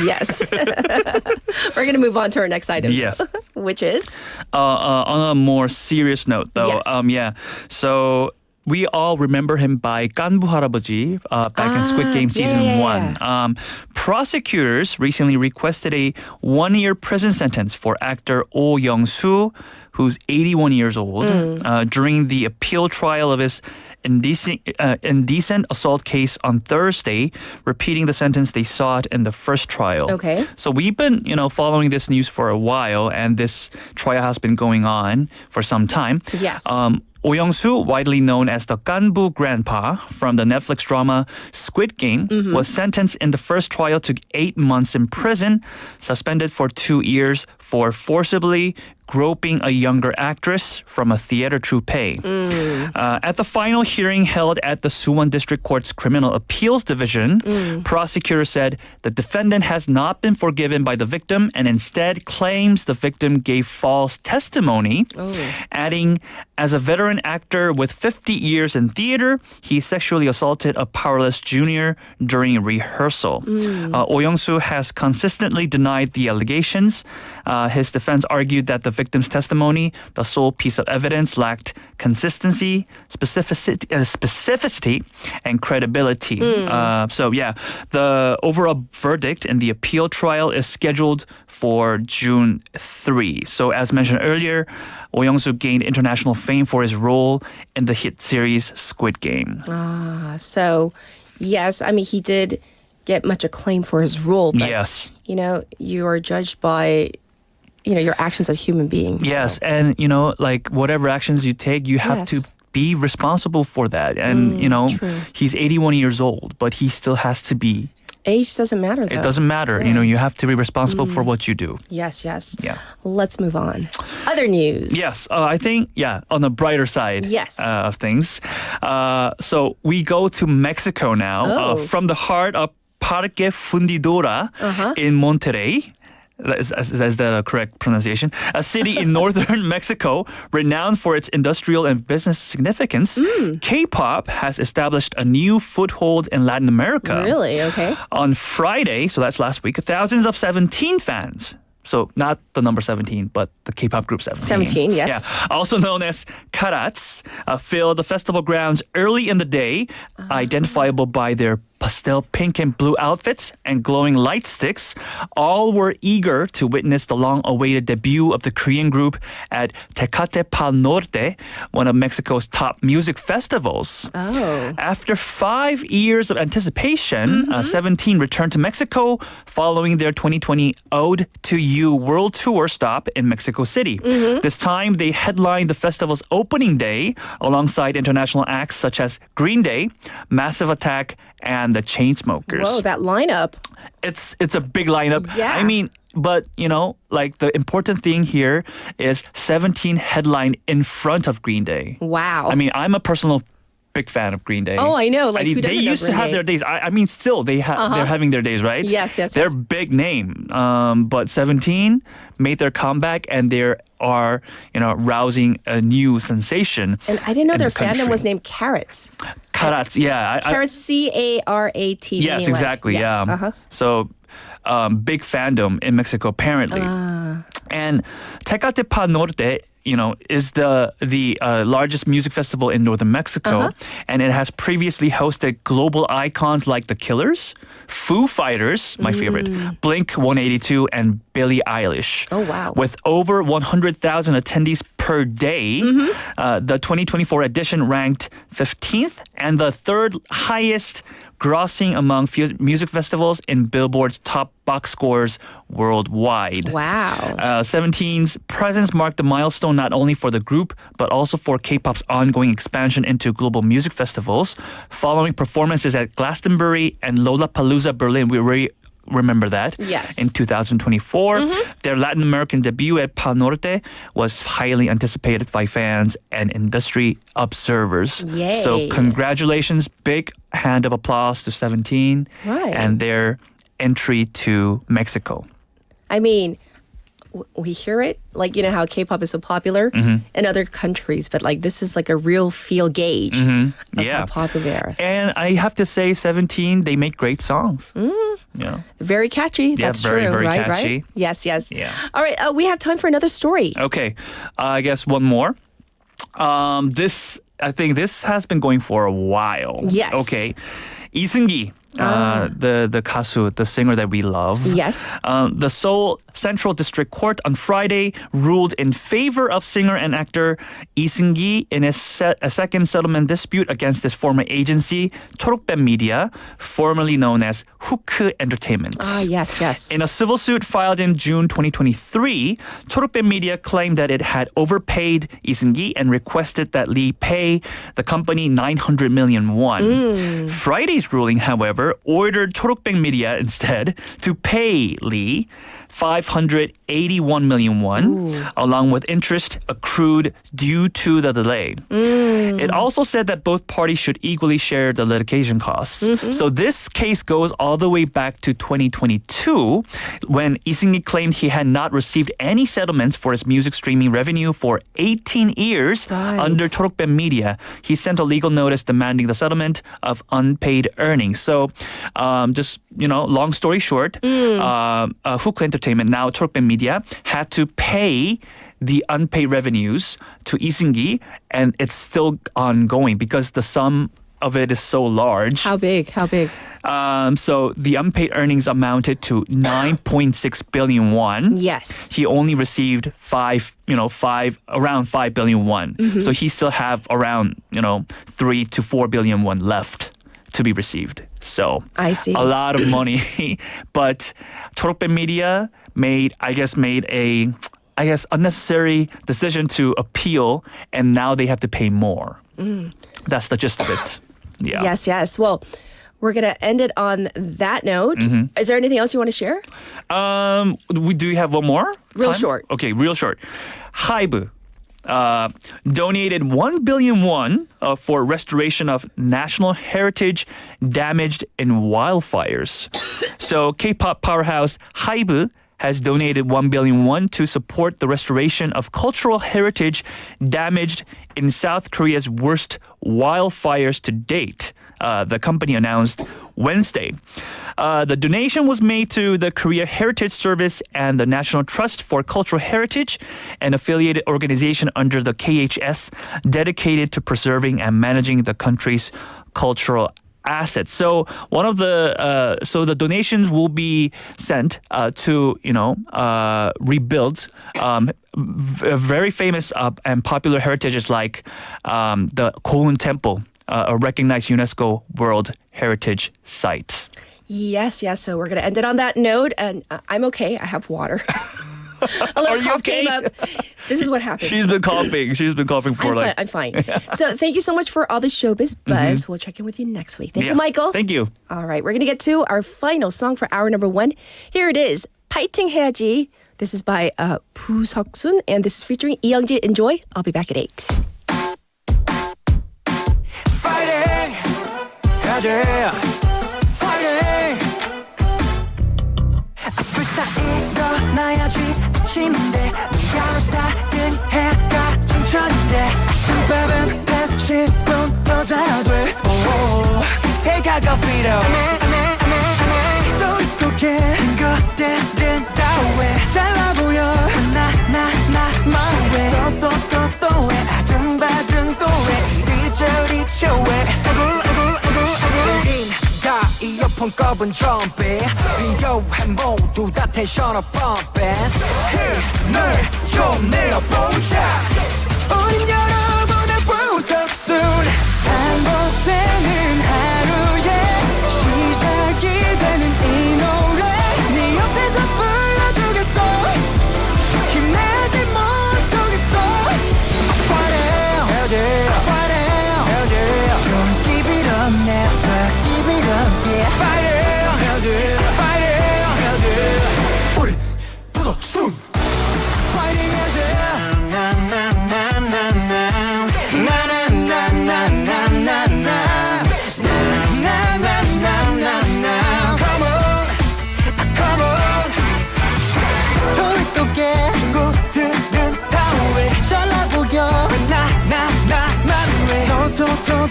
yes. We're going to move on to our next item. Yes. Which is? On a more serious note, though, Yes. So we all remember him by Ganbu 할아버지 back in Squid Game season 1. Prosecutors recently requested a 1-year prison sentence for actor Oh Young-soo, who's 81 years old, during the appeal trial of his indecent assault case on Thursday, repeating the sentence they sought in the first trial. Okay. So we've been, following this news for a while, and this trial has been going on for some time. Yes. Oh Young-soo, widely known as the Ganbu grandpa from the Netflix drama Squid Game, was sentenced in the first trial to 8 months in prison, suspended for 2 years for forcibly groping a younger actress from a theater troupe. At the final hearing held at the Suwon District Court's Criminal Appeals Division, prosecutors said the defendant has not been forgiven by the victim and instead claims the victim gave false testimony, adding, as a veteran actor with 50 years in theater, he sexually assaulted a powerless junior during rehearsal. Oh Young-soo has consistently denied the allegations. His defense argued that the victim's testimony, the sole piece of evidence, lacked consistency, specificity, and credibility. The overall verdict in the appeal trial is scheduled for June 3. So as mentioned earlier, Oh Young-soo gained international fame for his role in the hit series Squid Game. So, yes, I mean, he did get much acclaim for his role. But, yes. You are judged by your actions as human beings. Yes, and whatever actions you take, you have to be responsible for that. And true. He's 81 years old, but he still has to be. Age doesn't matter, though. It doesn't matter. Yeah. You have to be responsible for what you do. Yes. Yeah. Let's move on. Other news. Yes, I think, on the brighter side of things. So we go to Mexico now, from the heart of Parque Fundidora in Monterrey. Is that a correct pronunciation? A city in northern Mexico, renowned for its industrial and business significance, K-pop has established a new foothold in Latin America. Really? Okay. On Friday, so that's last week, thousands of 17 fans. So not the number 17, but the K-pop group 17. 17, yes. Yeah. Also known as Karats, filled the festival grounds early in the day, identifiable by their pastel pink and blue outfits and glowing light sticks. All were eager to witness the long-awaited debut of the Korean group at Tecate Pal Norte, one of Mexico's top music festivals. After 5 years of anticipation, 17 returned to Mexico following their 2020 Ode to You World Tour stop in Mexico City. This time, they headlined the festival's opening day alongside international acts such as Green Day, Massive Attack, and the Chainsmokers. Whoa, that lineup. It's a big lineup. Yeah. I mean, but the important thing here is 17 headlined in front of Green Day. Wow. I mean, I'm a personal big fan of Green Day. Oh, I know. Like, who doesn't they know used to Green have Day? their days. I mean, still they're having their days, right? Yes. They're big name. But 17 made their comeback, and they are rousing a new sensation. And I didn't know their country. fandom was named Carrots. Karats, yeah. Carrots, Carat. Yes, exactly. Yes. Yeah. So, big fandom in Mexico apparently. And Tecate Pal Norte, is the largest music festival in northern Mexico, and it has previously hosted global icons like The Killers, Foo Fighters, my favorite, Blink-182, and Billie Eilish. Oh, wow. With over 100,000 attendees per day, the 2024 edition ranked 15th and the third highest grossing among music festivals in Billboard's top box scores worldwide. Wow. 17's presence marked a milestone not only for the group, but also for K-pop's ongoing expansion into global music festivals. Following performances at Glastonbury and Lollapalooza Berlin, remember that. Yes. In 2024, their Latin American debut at Pal Norte was highly anticipated by fans and industry observers. Yay. So congratulations, big hand of applause to 17 and their entry to Mexico. I mean, we hear it, like, you know how K-pop is so popular in other countries, but like this is like a real feel gauge of how popular they are. And I have to say, 17, they make great songs. Yeah. Very catchy. That's very, true, very right? catchy. Right? Yes, yes. Yeah. All right, we have time for another story. Okay. I guess one more. I think this has been going for a while. Yes. Okay. Lee Seung-gi, the 가수, the singer that we love. Yes. The Seoul Central District Court on Friday ruled in favor of singer and actor Lee Seung-gi in a second settlement dispute against his former agency, 초록뱀 Media, formerly known as Hook Entertainment. Yes, yes. In a civil suit filed in June 2023, 초록뱀 Media claimed that it had overpaid Lee Seung-gi and requested that Lee pay the company 900 million won. Friday's ruling, however, ordered 초록뱀 Media instead to pay Lee 581 million won, along with interest accrued due to the delay. It also said that both parties should equally share the litigation costs. So this case goes all the way back to 2022, when Lee Seung-gi claimed he had not received any settlements for his music streaming revenue for 18 years under 초록뱀 Media. He sent a legal notice demanding the settlement of unpaid earnings. So just, long story short, Hook Entertainment, now 초록뱀 Media, had to pay the unpaid revenues to Lee Seung-gi, and it's still ongoing because the sum of it is so large. How big? So the unpaid earnings amounted to 9.6 billion won. Yes. He only received around 5 billion won. So he still have around, 3 to 4 billion won left to be received. So I see. A lot of money. But 초록뱀 Media made a unnecessary decision to appeal, and now they have to pay more. That's the gist of it. Yeah. Yes. Well, we're going to end it on that note. Is there anything else you want to share? Do have one more? Real time? short. Okay, real short. HYBE donated 1 billion won for restoration of national heritage damaged in wildfires. So K-pop powerhouse HYBE has donated 1 billion won to support the restoration of cultural heritage damaged in South Korea's worst wildfires to date, the company announced Wednesday. The donation was made to the Korea Heritage Service and the National Trust for Cultural Heritage, an affiliated organization under the KHS dedicated to preserving and managing the country's cultural assets. So the donations will be sent to rebuild very famous and popular heritages like the Goun Temple, a recognized UNESCO World Heritage Site. Yes. So we're going to end it on that note, and I'm okay. I have water. A little cough came up. This is what happens. She's been coughing for I'm fine. So thank you so much for all the showbiz buzz. We'll check in with you next week. Thank you, Michael. Thank you. All right, we're going to get to our final song for hour number 1. Here it is, 파이팅해야지. This is by 부석순, and this is featuring 이영지. Enjoy. I'll be back at 8. Fighting, 해야지. Fighting. 불사 일어나야지. 아침인데 눈가로 닦은 해가 중천인데 아침밥은 한 10분 더 자야 돼. Take out the freedom. 스토리 속에 것들은 다 왜 잘나 보여. 나 my way. 또 왜 아등바등 또 왜 이리저리 쳐왜 우린 다 이어폰 꼽은 좀비 비교해 모두 다 텐션을 pumping 힘을 좀 내어보자. 우린 여러분의 부석순 반복되는 하루에 시작이 되는 이 노래 네 옆에서 불러주겠어. 힘내지 못하겠어. Fighting, don't give it up, never give it up, yeah. Fighting, 속에 친구들은 다 왜 잘나 보여 나만 왜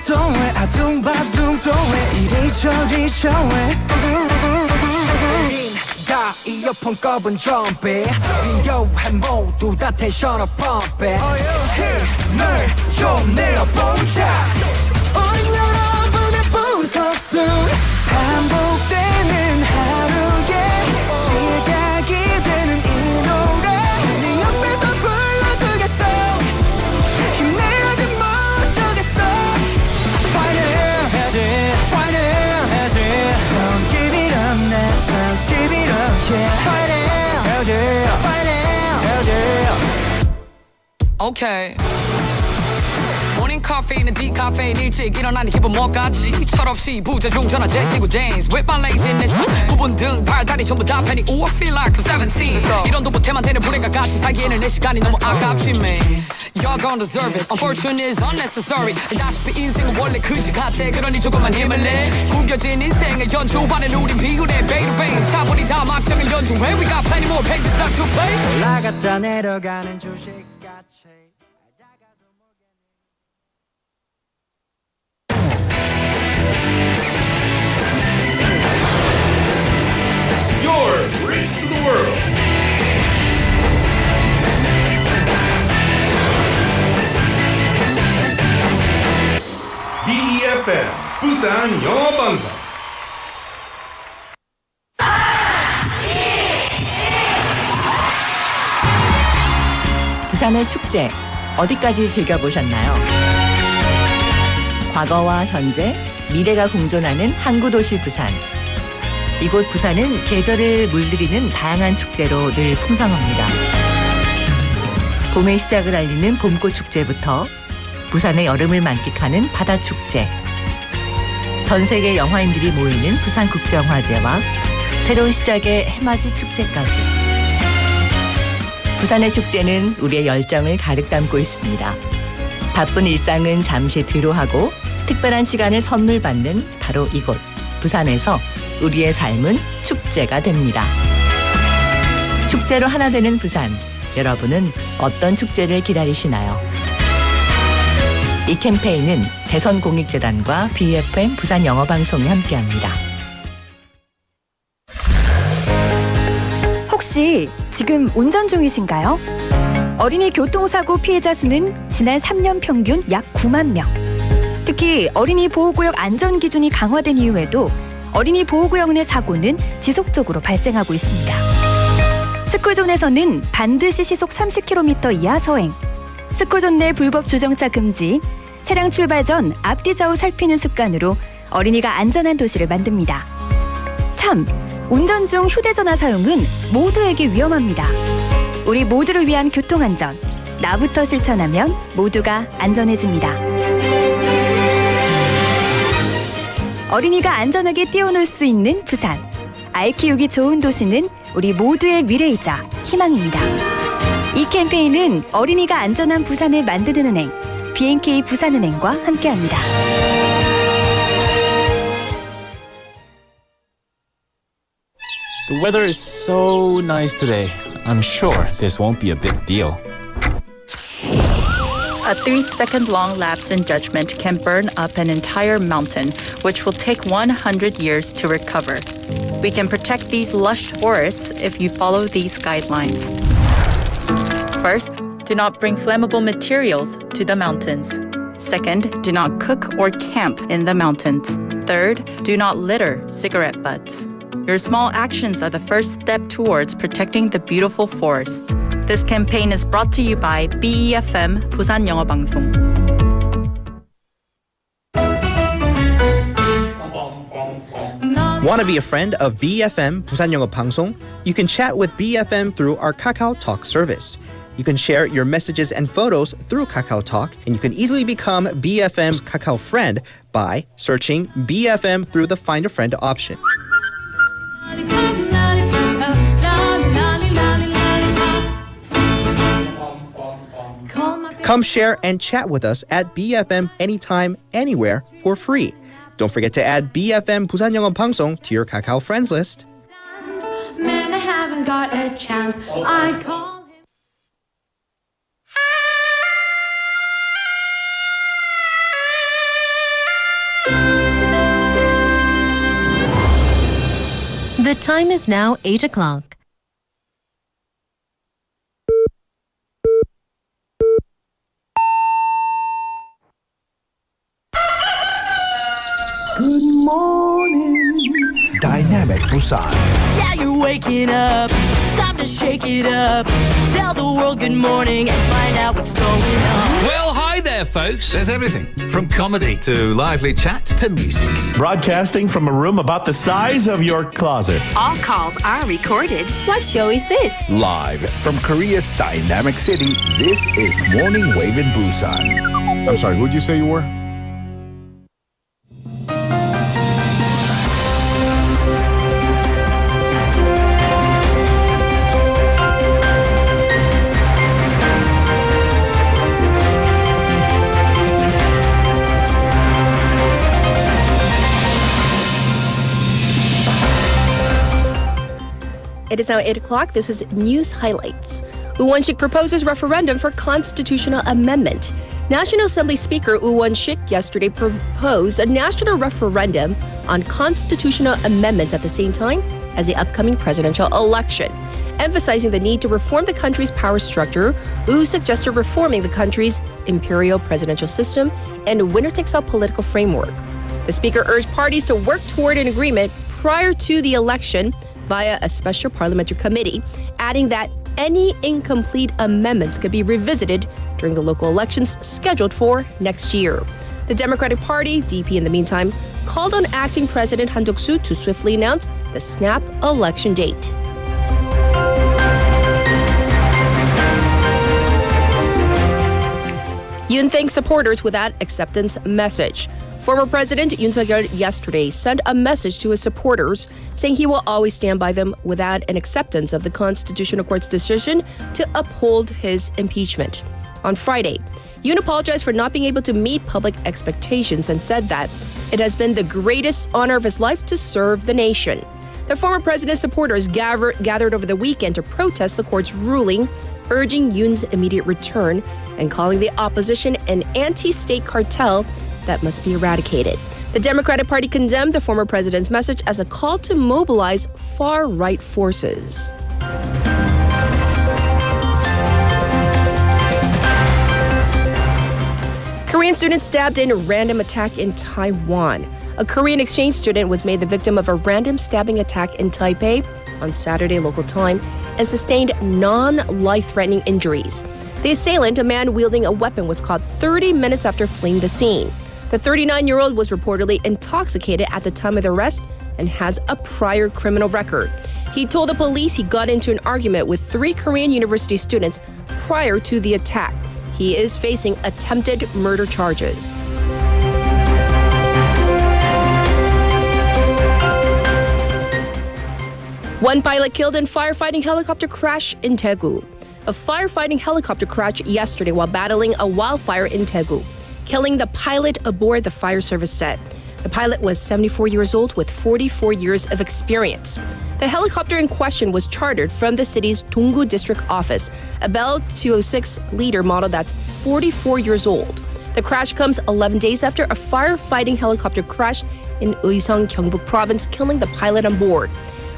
또 왜 아둥바둥 또 왜 이리저리 저왜 다 이어폰 꺼본 좀비 비교한 모두 다 텐션업 펌핑 힘을 좀 내어보자 우리 여러분의 분석순 반복되는 하루에 시작이 되는 이 노래 네 옆에서 불러주겠어 힘내야지 못하겠어 Fighting Don't give it up now Don't give it up yeah Fighting Okay 모닝 카페인은 디카페인 일찍 일어나니 기분 뭐같지 철없이 부재중 전화 제끼고 dance With my laziness 부분 등 발다리 전부 다 팬이 Ooh I feel like I'm 17 이런도 못해만 되는 불행과 같이 살기에는 내 시간이 너무 아깝지 man Y'all gon' deserve it Unfortunate is unnecessary 다시피 인생은 원래 그지 같아 그러니 조금만 힘을 내 구겨진 인생의 연주반에 우린 비운의 베이베인 차분히 다 막장을 연주해 We got plenty more pages left to play 올라갔다 내려가는 주식같이 Your bridge to the world. BEFM 부산영어방송. 부산의 축제 어디까지 즐겨보셨나요? 과거와 현재, 미래가 공존하는 항구도시 부산. 이곳 부산은 계절을 물들이는 다양한 축제로 늘 풍성합니다. 봄의 시작을 알리는 봄꽃 축제부터 부산의 여름을 만끽하는 바다 축제, 전 세계 영화인들이 모이는 부산국제영화제와 새로운 시작의 해맞이 축제까지. 부산의 축제는 우리의 열정을 가득 담고 있습니다. 바쁜 일상은 잠시 뒤로 하고 특별한 시간을 선물 받는 바로 이곳 부산에서 우리의 삶은 축제가 됩니다. 축제로 하나 되는 부산, 여러분은 어떤 축제를 기다리시나요? 이 캠페인은 대선공익재단과 BFM 부산영어방송이 함께합니다. 혹시 지금 운전 중이신가요? 어린이 교통사고 피해자 수는 지난 3년 평균 약 9만 명. 특히 어린이 보호구역 안전기준이 강화된 이후에도 어린이 보호구역 내 사고는 지속적으로 발생하고 있습니다. 스쿨존에서는 반드시 시속 30km 이하 서행, 스쿨존 내 불법 주정차 금지, 차량 출발 전 앞뒤 좌우 살피는 습관으로 어린이가 안전한 도시를 만듭니다. 참, 운전 중 휴대전화 사용은 모두에게 위험합니다. 우리 모두를 위한 교통안전, 나부터 실천하면 모두가 안전해집니다. 어린이가 안전하게 뛰어놀 수 있는 부산. 아이 키우기 좋은 도시는 우리 모두의 미래이자 희망입니다. 이 캠페인은 어린이가 안전한 부산을 만드는 은행, B&K 부산은행과 함께합니다. The weather is so nice today. I'm sure this won't be a big deal. A 3-second long lapse in judgment can burn up an entire mountain, which will take 100 years to recover. We can protect these lush forests if you follow these guidelines. First, do not bring flammable materials to the mountains. Second, do not cook or camp in the mountains. Third, do not litter cigarette butts. Your small actions are the first step towards protecting the beautiful forest. This campaign is brought to you by BEFM 부산영어방송. Want to be a friend of BFM 부산영어방송? You can chat with BFM through our Kakao Talk service. You can share your messages and photos through Kakao Talk, and you can easily become BFM's Kakao friend by searching BFM through the Find a Friend option. Come share and chat with us at BFM anytime, anywhere for free. Don't forget to add BFM 부산영어방송 to your Kakao friends list. haven't got a chance. I call him. The time is now 8 o'clock. Good morning, Dynamic Busan. Yeah, you're waking up. Time to shake it up. Tell the world good morning and find out what's going on. Well, hi there, folks. There's everything from comedy to lively chat to music. Broadcasting from a room about the size of your closet. All calls are recorded. What show is this? Live from Korea's dynamic city, this is Morning Wave in Busan. I'm sorry, who'd you say you were? It is now 8 o'clock. This is News Highlights. Woo Won-sik proposes referendum for constitutional amendment. National Assembly Speaker Woo Won-sik yesterday proposed a national referendum on constitutional amendments at the same time as the upcoming presidential election. Emphasizing the need to reform the country's power structure, Woo suggested reforming the country's imperial presidential system and winner-takes-all political framework. The speaker urged parties to work toward an agreement prior to the election via a special parliamentary committee, adding that any incomplete amendments could be revisited during the local elections scheduled for next year. The Democratic Party, DP in the meantime, called on acting President Han Duck-soo to swiftly announce the snap election date. Yoon thanked supporters with that acceptance message. Former President Yoon Suk-yeol yesterday sent a message to his supporters saying he will always stand by them without an acceptance of the Constitutional Court's decision to uphold his impeachment. On Friday, Yoon apologized for not being able to meet public expectations and said that it has been the greatest honor of his life to serve the nation. The former president's supporters gathered over the weekend to protest the court's ruling, urging Yoon's immediate return and calling the opposition an anti-state cartel that must be eradicated. The Democratic Party condemned the former president's message as a call to mobilize far-right forces. Korean student stabbed in random attack in Taiwan. A Korean exchange student was made the victim of a random stabbing attack in Taipei on Saturday local time and sustained non-life-threatening injuries. The assailant, a man wielding a weapon, was caught 30 minutes after fleeing the scene. The 39-year-old was reportedly intoxicated at the time of the arrest and has a prior criminal record. He told the police he got into an argument with 3 Korean university students prior to the attack. He is facing attempted murder charges. One pilot killed in firefighting helicopter crash in Daegu. A firefighting helicopter crashed yesterday while battling a wildfire in Daegu, killing the pilot aboard, the fire service said. The pilot was 74 years old with 44 years of experience. The helicopter in question was chartered from the city's Donggu district office, a Bell 206-liter model that's 44 years old. The crash comes 11 days after a firefighting helicopter crashed in Uiseong, Gyeongbuk province, killing the pilot on board.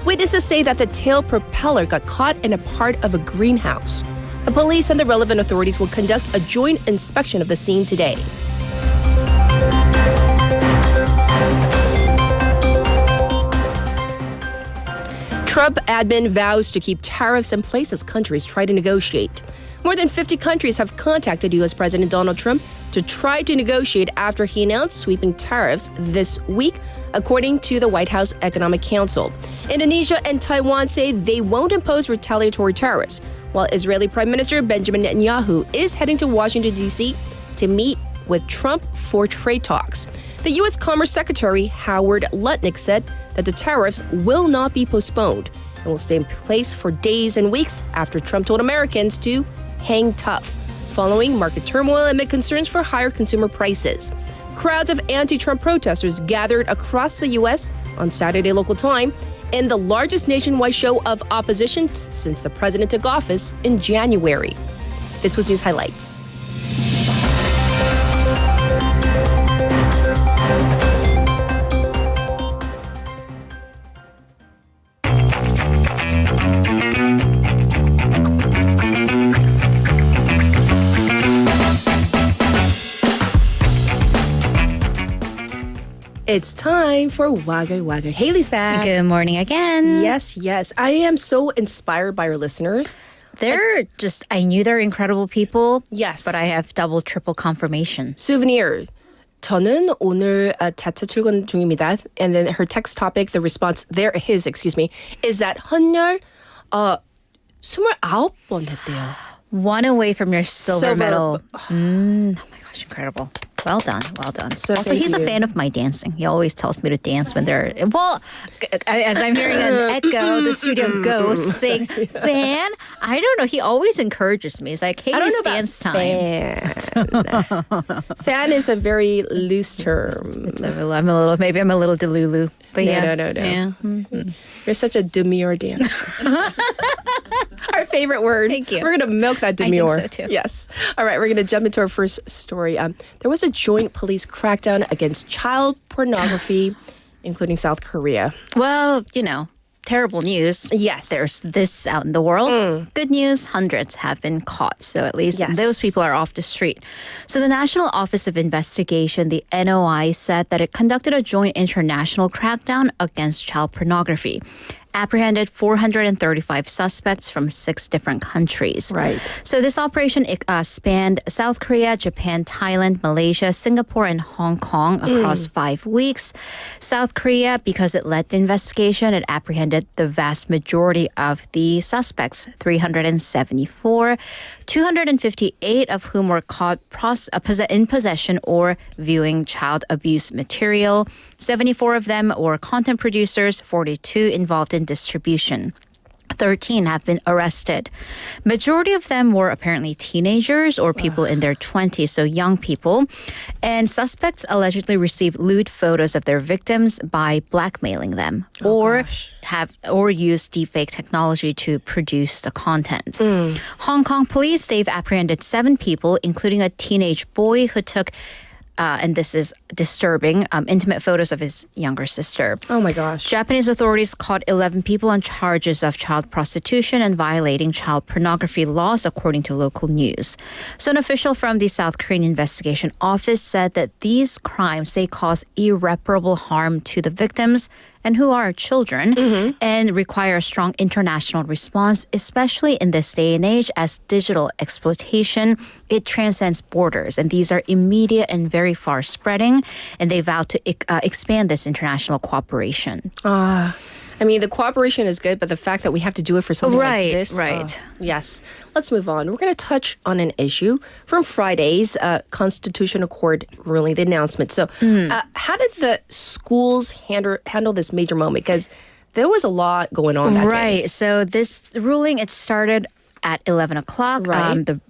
Witnesses say that the tail propeller got caught in a part of a greenhouse. The police and the relevant authorities will conduct a joint inspection of the scene today. Trump admin vows to keep tariffs in place as countries try to negotiate. More than 50 countries have contacted U.S. President Donald Trump to try to negotiate after he announced sweeping tariffs this week, according to the White House Economic Council. Indonesia and Taiwan say they won't impose retaliatory tariffs, while Israeli Prime Minister Benjamin Netanyahu is heading to Washington, D.C. to meet with Trump for trade talks. The U.S. Commerce Secretary Howard Lutnick said that the tariffs will not be postponed and will stay in place for days and weeks after Trump told Americans to hang tough, following market turmoil amid concerns for higher consumer prices. Crowds of anti-Trump protesters gathered across the U.S. on Saturday local time in the largest nationwide show of opposition since the president took office in January. This was News Highlights. It's time for Wa글. Haley's back. Good morning again. Yes. I am so inspired by our listeners. I knew they're incredible people. Yes. But I have double, triple confirmation. Souvenir. 저는 오늘 자차 출근 중입니다. And then her text topic, the response his, is that 헌혈 29번 했대요. One away from your silver medal. Oh my gosh, incredible. Well done. So also, he's a fan of my dancing. He always tells me to dance when they're... Well, as I'm hearing an echo, the studio ghost saying, fan? I don't know. He always encourages me. He's like, hey, it's dance time. Fan is a very loose term. I'm a little delulu. But No. Yeah. You're such a demure dancer. Our favorite word. Thank you. We're going to milk that demure. I think so too. Yes. All right, we're going to jump into our first story. There was a joint police crackdown against child pornography, including South Korea. Well, terrible news. Yes. There's this out in the world. Good news, hundreds have been caught. So at least those people are off the street. So the National Office of Investigation, the NOI, said that it conducted a joint international crackdown against child pornography. Apprehended 435 suspects from 6 different countries. Right. So this operation spanned South Korea, Japan, Thailand, Malaysia, Singapore, and Hong Kong across 5 weeks. South Korea, because it led the investigation, it apprehended the vast majority of the suspects, 374, 258 of whom were caught in possession or viewing child abuse material. 74 of them were content producers, 42 involved in distribution. 13 have been arrested. Majority of them were apparently teenagers or people in their 20s, so young people. And suspects allegedly received lewd photos of their victims by blackmailing them or use deepfake technology to produce the content. Hong Kong police, they've apprehended 7 people, including a teenage boy who took and this is disturbing, intimate photos of his younger sister. Oh my gosh. Japanese authorities caught 11 people on charges of child prostitution and violating child pornography laws, according to local news. So an official from the South Korean Investigation Office said that these crimes, they cause irreparable harm to the victims and who are children, and require a strong international response, especially in this day and age as digital exploitation, it transcends borders. And these are immediate and very far spreading, and they vow to expand this international cooperation. I mean, the cooperation is good, but the fact that we have to do it for something like this. Right. Yes. Let's move on. We're going to touch on an issue from Friday's Constitutional Court ruling, the announcement. So how did the schools handle this major moment? Because there was a lot going on that day. Right. So this ruling, it started at 11 o'clock. Right. The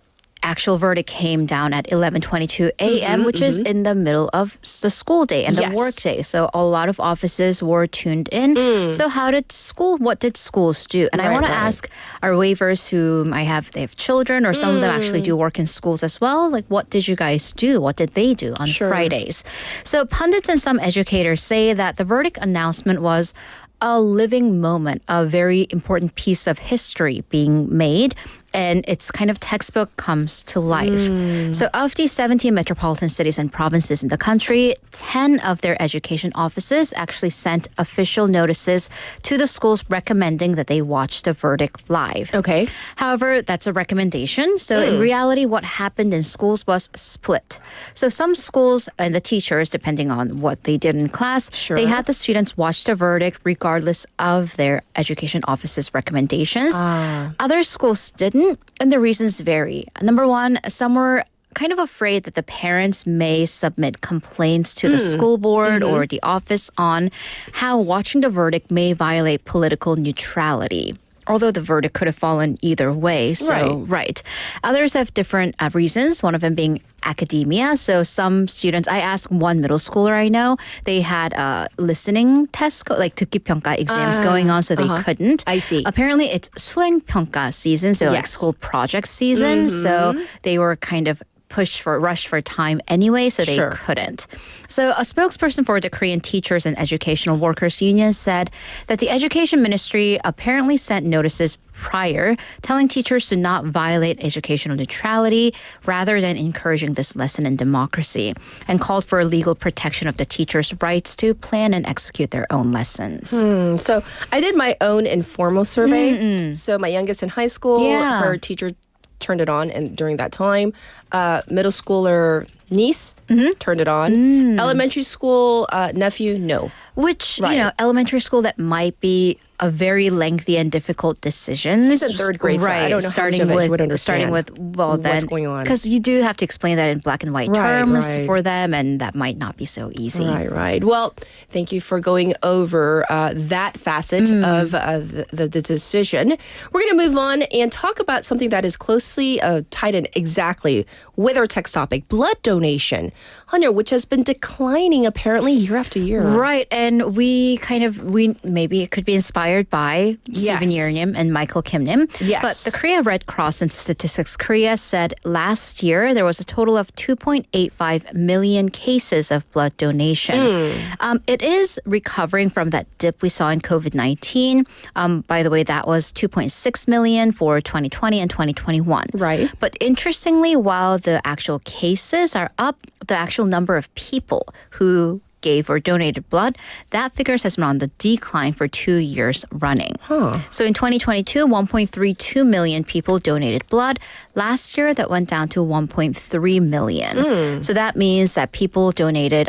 actual verdict came down at 11:22 a.m., which is in the middle of the school day and the work day. So a lot of offices were tuned in. So what did schools do? And I want to ask our waivers who they have children, or some of them actually do work in schools as well. Like, what did you guys do? What did they do on Fridays? So pundits and some educators say that the verdict announcement was a living moment, a very important piece of history being made, and its kind of textbook comes to life. So of the 17 metropolitan cities and provinces in the country, 10 of their education offices actually sent official notices to the schools recommending that they watch the verdict live. Okay. However, that's a recommendation. So in reality, what happened in schools was split. So some schools and the teachers, depending on what they did in class, they had the students watch the verdict regardless of their education office's recommendations. Other schools didn't, and the reasons vary. Number one, some were kind of afraid that the parents may submit complaints to the school board or the office on how watching the verdict may violate political neutrality. Although the verdict could have fallen either way. So, right. Others have different reasons, one of them being academia. So some students, I asked one middle schooler I know, they had listening tests, like 듣기평가 exams going on, so they couldn't. I see. Apparently it's 수행평가 season, so like school project season. So they were kind of rushed for time anyway, so they couldn't. So a spokesperson for the Korean Teachers and Educational Workers Union said that the Education Ministry apparently sent notices prior telling teachers to not violate educational neutrality rather than encouraging this lesson in democracy, and called for legal protection of the teachers' rights to plan and execute their own lessons. So I did my own informal survey. So my youngest in high school, her teacher turned it on, and during that time, middle schooler niece turned it on. Elementary school nephew, no. Which, you know, elementary school, that might be a very lengthy and difficult decision. He's in third grade, so I don't know how much of it he would understand what's going on. Because you do have to explain that in black and white terms for them, and that might not be so easy. Right. Well, thank you for going over that facet of the decision. We're going to move on and talk about something that is closely tied in exactly with our text topic, blood donation. Hanya, which has been declining apparently year after year. Right, and we maybe it could be inspired by Souvenir Nim and Michael Kim Nim. Yes. But the Korea Red Cross and Statistics Korea said last year there was a total of 2.85 million cases of blood donation. It is recovering from that dip we saw in COVID-19. By the way, that was 2.6 million for 2020 and 2021. Right. But interestingly, while the actual cases are up, the actual number of people who gave or donated blood, that figure has been on the decline for 2 years running. So in 2022, 1.32 million people donated blood. Last year, that went down to 1.3 million. So that means that people donated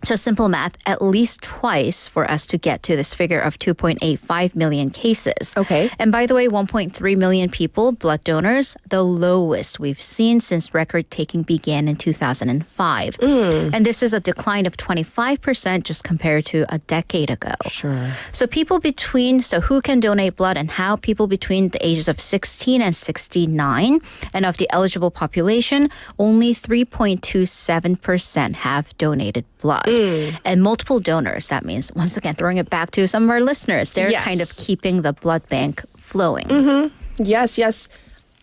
just simple math, at least twice for us to get to this figure of 2.85 million cases. Okay. And by the way, 1.3 million people, blood donors, the lowest we've seen since record taking began in 2005. And this is a decline of 25% just compared to a decade ago. Sure. So who can donate blood and how? People between the ages of 16 and 69. And of the eligible population, only 3.27% have donated blood. And multiple donors, that means, once again, throwing it back to some of our listeners, they're kind of keeping the blood bank flowing. Yes.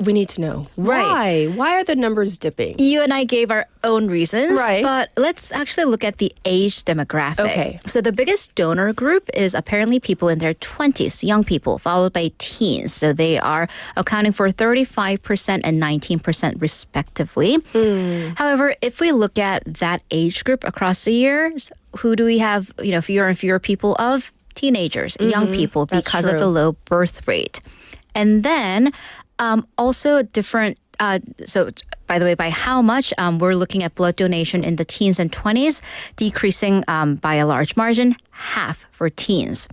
We need to know. Right. Why are the numbers dipping? You and I gave our own reasons, right? But let's actually look at the age demographic. Okay. So the biggest donor group is apparently people in their 20s, young people, followed by teens. So they are accounting for 35% and 19% respectively. However, if we look at that age group across the years, who do we have, fewer and fewer people of? Teenagers, young people, because of the low birth rate. And then also different, so by the way, by how much, we're looking at blood donation in the teens and 20s, decreasing by a large margin, half for teens.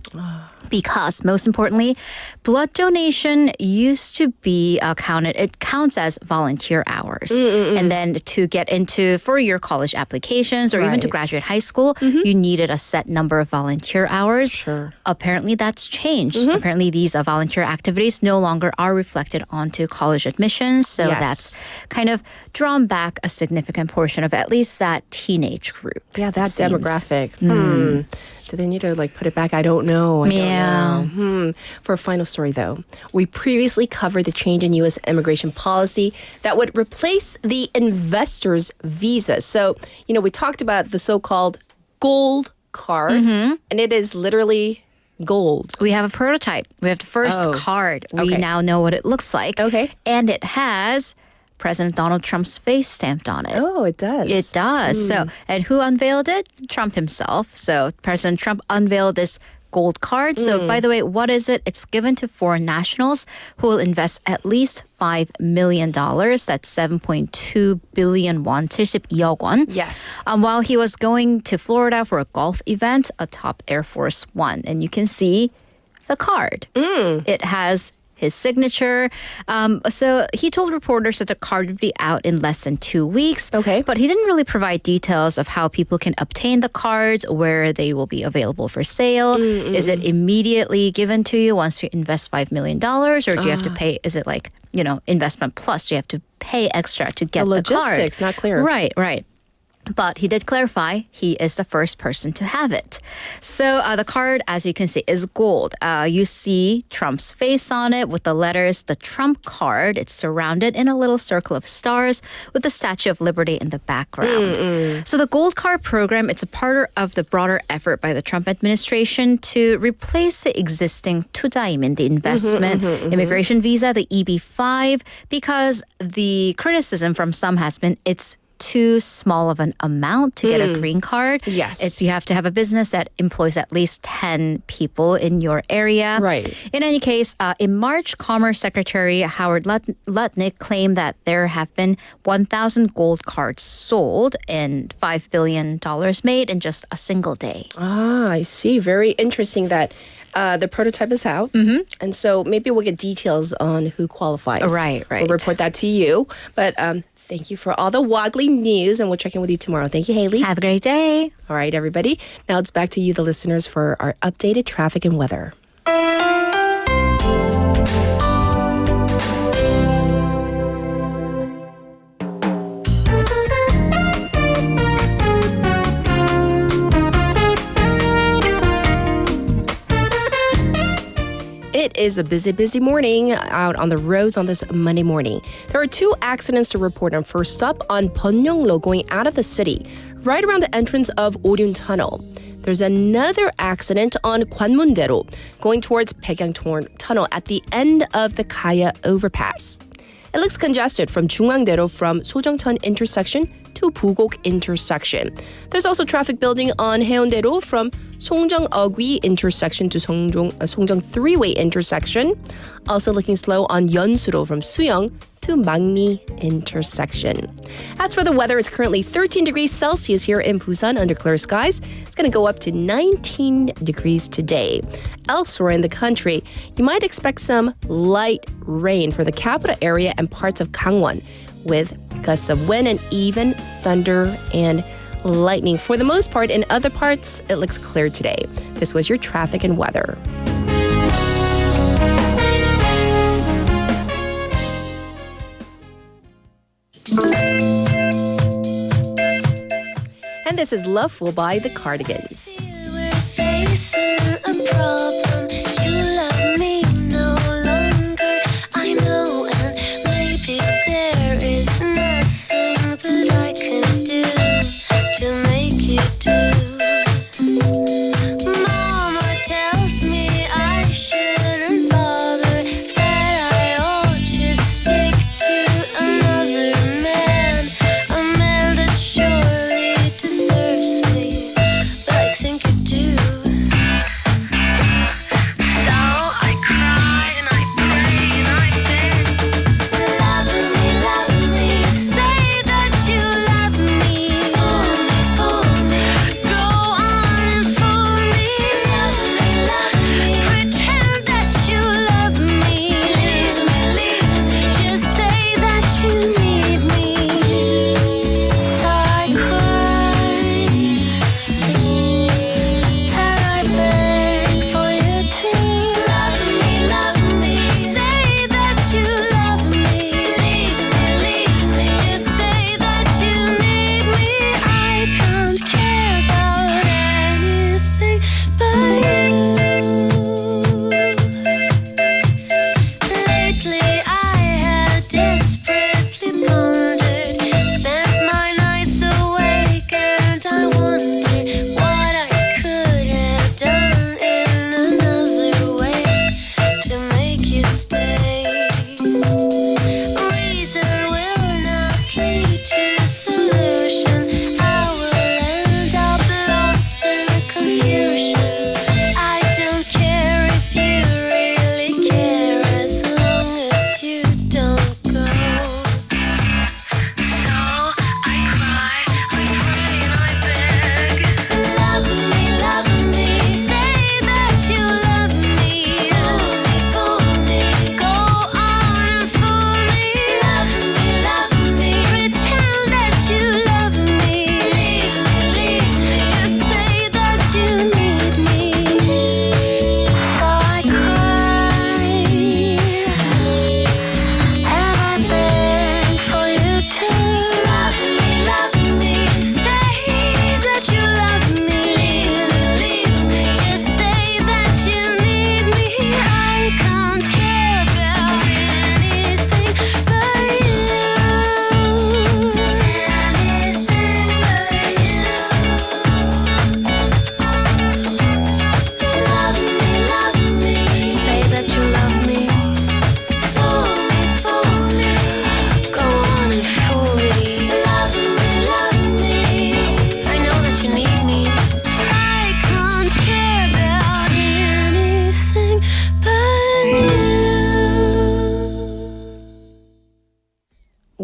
Because most importantly, blood donation used to be it counts as volunteer hours. And then to get for your college applications or even to graduate high school, you needed a set number of volunteer hours. Sure. Apparently that's changed. Apparently these volunteer activities no longer are reflected onto college admissions. So that's kind of drawn back a significant portion of at least that teenage group. Yeah, that demographic. Do they need to put it back? I don't know. I don't know. For a final story, though, we previously covered the change in U.S. immigration policy that would replace the investor's visa. So, we talked about the so-called gold card, and it is literally gold. We have a prototype. We have the first card. We now know what it looks like. Okay. And it has President Donald Trump's face stamped on it. Oh, it does. It does. So, and who unveiled it? Trump himself. So President Trump unveiled this gold card. So by the way, what is it? It's given to foreign nationals who will invest at least $5 million. That's 7.2 billion won, 72억 won. Yes. While he was going to Florida for a golf event atop Air Force One. And you can see the card. It has his signature. So he told reporters that the card would be out in less than 2 weeks. Okay. But he didn't really provide details of how people can obtain the cards, where they will be available for sale. Is it immediately given to you once you invest $5 million? Or do you have to pay, is it like, investment plus? You have to pay extra to get the card. Logistics, not clear. Right. But he did clarify he is the first person to have it. So the card, as you can see, is gold. You see Trump's face on it with the letters, the Trump card. It's surrounded in a little circle of stars with the Statue of Liberty in the background. So the gold card program, it's a part of the broader effort by the Trump administration to replace the existing 투자이민, the investment immigration visa, the EB-5, because the criticism from some has been it's too small of an amount to get a green card. Yes. You have to have a business that employs at least 10 people in your area. Right. In any case, in March, Commerce Secretary Howard Lutnick claimed that there have been 1,000 gold cards sold and $5 billion made in just a single day. I see. Very interesting that the prototype is out. And so maybe we'll get details on who qualifies. Right. We'll report that to you. But thank you for all the Woggly news, and we'll check in with you tomorrow. Thank you, Haley. Have a great day. All right, everybody. Now it's back to you, the listeners, for our updated traffic and weather. It is a busy morning out on the roads on this Monday morning. There are 2 accidents to report on. First up, on Byeonglo going out of the city, right around the entrance of Oryun Tunnel. There's another accident on Gwanmun-daero going towards Baegang Tunnel at the end of the Gaya overpass. It looks congested from Jungwang-daero from Sojongcheon intersection to Bugok intersection. There's also traffic building on Haeundaero from Songjong-Eogwi intersection to Songjong three-way intersection. Also looking slow on Yeonsuro from Suyeong to Mangmi intersection. As for the weather, it's currently 13 degrees Celsius here in Busan under clear skies. It's going to go up to 19 degrees today. Elsewhere in the country, you might expect some light rain for the capital area and parts of Gangwon, with gusts of wind and even thunder and lightning. For the most part, in other parts, it looks clear today. This was your traffic and weather. And this is Loveful by the Cardigans.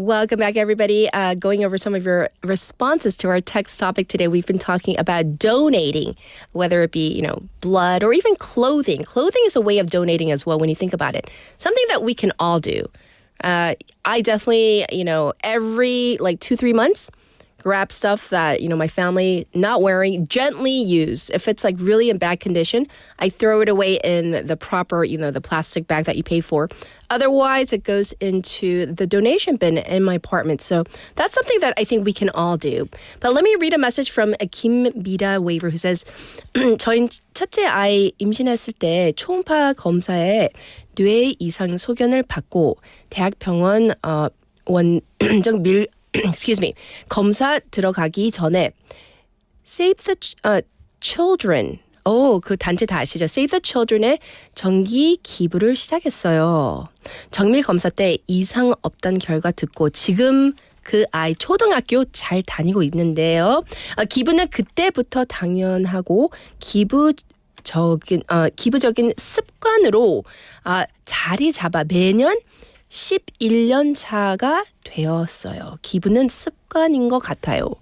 Welcome back, everybody. Going over some of your responses to our text topic today. We've been talking about donating, whether it be, blood or even clothing. Clothing is a way of donating as well when you think about it. Something that we can all do. I definitely, every 2-3 months, grab stuff that, my family not wearing, gently use. If it's really in bad condition, I throw it away in the proper, the plastic bag that you pay for. Otherwise, it goes into the donation bin in my apartment. So that's something that I think we can all do. But let me read a message from Kim Mira Waver who says, 저희 첫째 아이 임신했을 때 초음파 검사에 뇌 이상 소견을 받고 대학병원 원정 검사 들어가기 전에 Save the Children 그 단체 다 아시죠? Save the Children의 정기 기부를 시작했어요. 정밀 검사 때 이상 없다는 결과 듣고 지금 그 아이 초등학교 잘 다니고 있는데요. 기부는 그때부터 당연하고 기부적인 습관으로 자리 잡아 매년 11년 차가 되었어요. 기부는 습관인 것 같아요.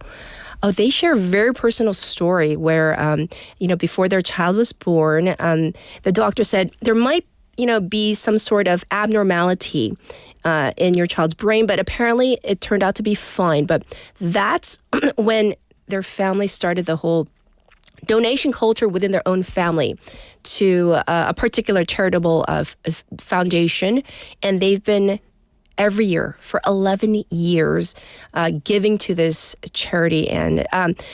They share a very personal story where, before their child was born, the doctor said there might, be some sort of abnormality in your child's brain, but apparently it turned out to be fine. But that's when their family started the whole donation culture within their own family to a particular charitable foundation. And they've been every year for 11 years giving to this charity. And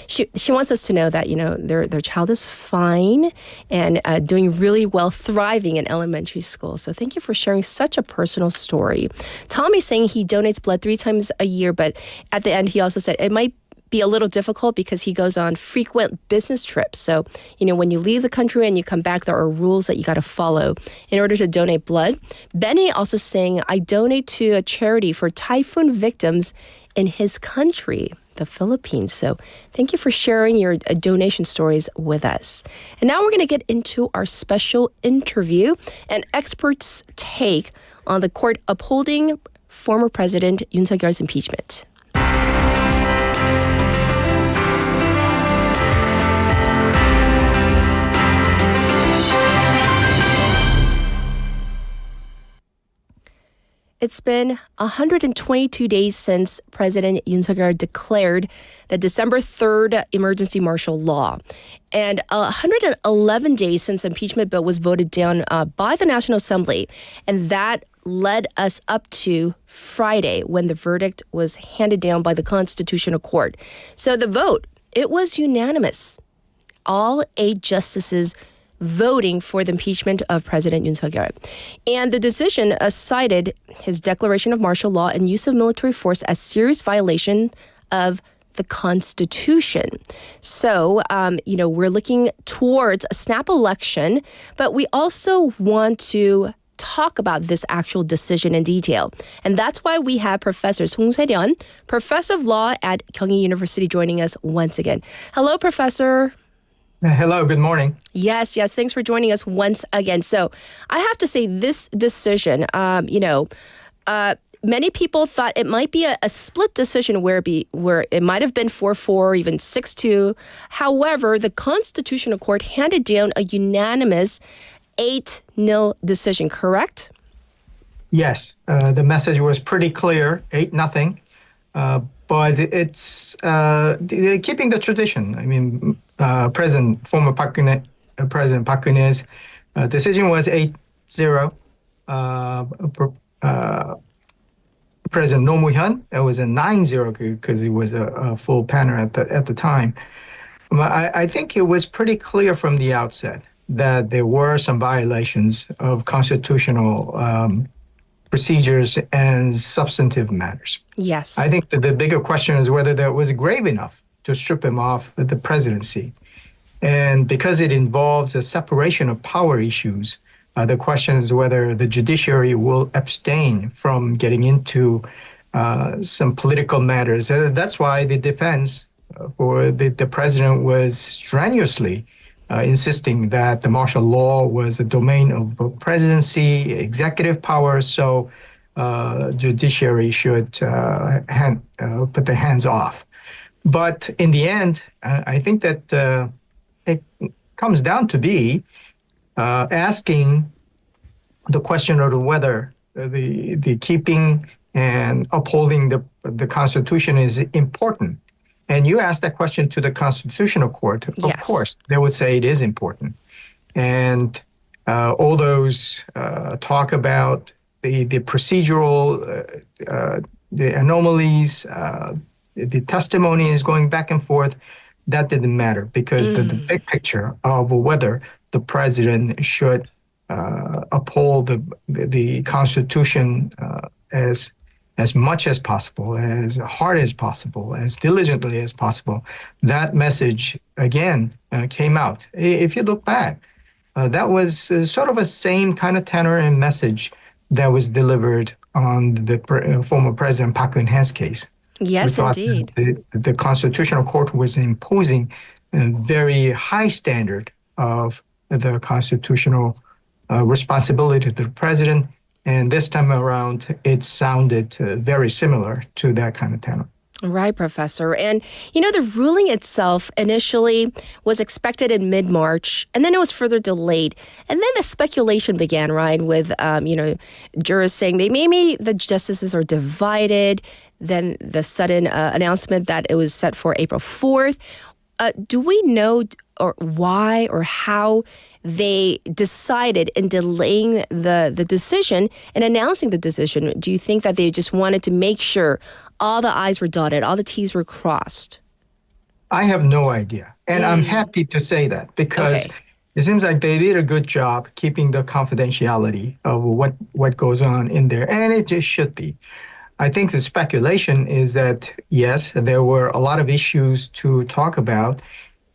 she wants us to know that, their child is fine and doing really well, thriving in elementary school. So thank you for sharing such a personal story. Tommy's saying he donates blood 3 times a year, but at the end he also said it might be a little difficult because he goes on frequent business trips. So, when you leave the country and you come back, there are rules that you got to follow in order to donate blood. Benny also saying, I donate to a charity for typhoon victims in his country, the Philippines. So thank you for sharing your donation stories with us. And now we're going to get into our special interview and experts' take on the court upholding former President Yoon Suk-yeol's impeachment. It's been 122 days since President Yoon Suk-yeol declared the December 3rd emergency martial law, and 111 days since the impeachment bill was voted down by the National Assembly, and that led us up to Friday when the verdict was handed down by the Constitutional Court. So the vote, it was unanimous. All 8 justices voting for the impeachment of President Yoon Suk-yeol. And the decision cited his declaration of martial law and use of military force as serious violation of the Constitution. So, we're looking towards a snap election, but we also want to talk about this actual decision in detail. And that's why we have Professor Song Se-ryun, Professor of Law at Kyung-hee University, joining us once again. Hello, Professor. Hello, good morning. Yes, thanks for joining us once again. So I have to say this decision, many people thought it might be a split decision where it might have been 4-4, even 6-2. However, the Constitutional Court handed down a unanimous 8-0 decision, correct? Yes, the message was pretty clear, 8-0. But it's keeping the tradition. I mean, former President Park Geun-hye's decision was 8-0. President Roh Moo-hyun, it was a 9-0 because he was a full panel at the time. I think it was pretty clear from the outset that there were some violations of constitutional procedures and substantive matters. Yes. I think that the bigger question is whether that was grave enough to strip him off the presidency. And because it involves a separation of power issues, the question is whether the judiciary will abstain from getting into some political matters. That's why the defense for the president was strenuously insisting that the martial law was a domain of presidency, executive power. So judiciary should put their hands off. But in the end, I think that it comes down to be asking the question of whether the keeping and upholding the Constitution is important. And you ask that question to the Constitutional Court, of course, they would say it is important. And all those talk about the procedural, the anomalies, the testimonies going back and forth, that didn't matter because the big picture of whether the president should uphold the Constitution as much as possible, as hard as possible, as diligently as possible, that message, again, came out. If you look back, that was sort of a same kind of tenor and message that was delivered on the former President Park Geun-hye's case. Yes, indeed. The Constitutional Court was imposing a very high standard of the constitutional responsibility to the president. And this time around, it sounded very similar to that kind of tenor. Right, Professor. And, the ruling itself initially was expected in mid-March, and then it was further delayed. And then the speculation began, right, with, jurors saying maybe the justices are divided. Then the sudden announcement that it was set for April 4th. Do we know or why or how they decided in delaying the decision and announcing the decision? Do you think that they just wanted to make sure all the I's were dotted, all the T's were crossed? I have no idea. And I'm happy to say that because it seems like they did a good job keeping the confidentiality of what goes on in there. And it just should be. I think the speculation is that, yes, there were a lot of issues to talk about.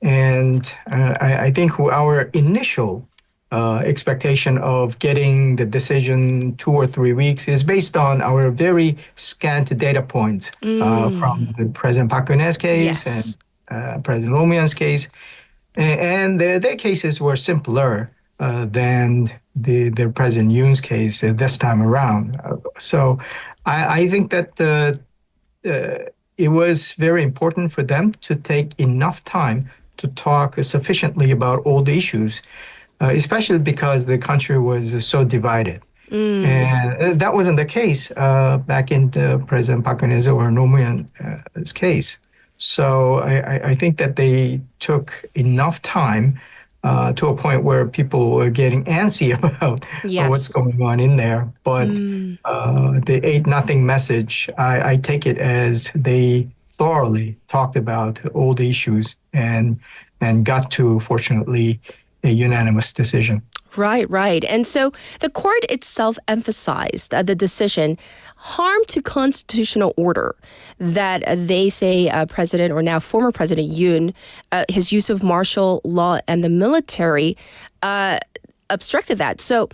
And I think our initial expectation of getting the decision 2 or 3 weeks is based on our very scant data points from the President Park Geun-hye's case and President Roh Moo-hyun's case. And their cases were simpler than the President Yoon's case this time around. So I think that it was very important for them to take enough time to talk sufficiently about all the issues, especially because the country was so divided. And that wasn't the case back in President Park Geun-hye's or Roh Moo-hyun's case. So I think that they took enough time to a point where people were getting antsy about what's going on in there. But the 8-0 message, I take it as they thoroughly talked about all the issues and got to, fortunately, a unanimous decision. Right. And so the court itself emphasized the decision harm to constitutional order that they say President or now former President Yoon, his use of martial law and the military obstructed that. So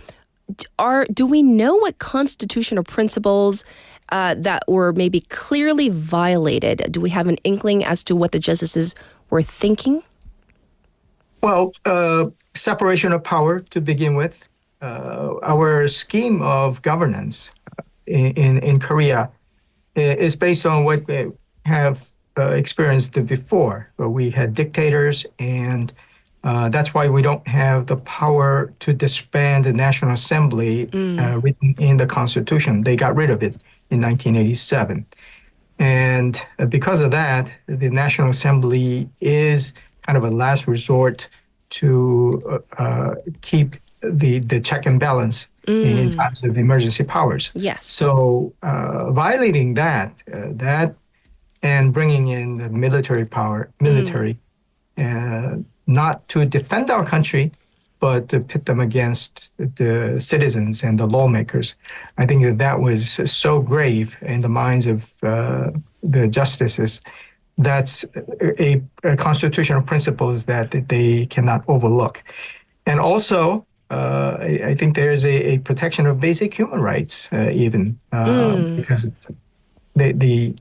do we know what constitutional principles that were maybe clearly violated? Do we have an inkling as to what the justices were thinking? Well, separation of power to begin with. Our scheme of governance in Korea is based on what we have experienced before, where we had dictators, and that's why we don't have the power to disband the National Assembly written in the Constitution. They got rid of it in 1987. And because of that, the National Assembly is kind of a last resort to keep the check and balance in times of emergency powers. Yes. So violating that and bringing in the military power, not to defend our country, but to pit them against the citizens and the lawmakers. I think that was so grave in the minds of the justices. That's a constitutional principles that they cannot overlook. And also, I think there is a protection of basic human rights, even because the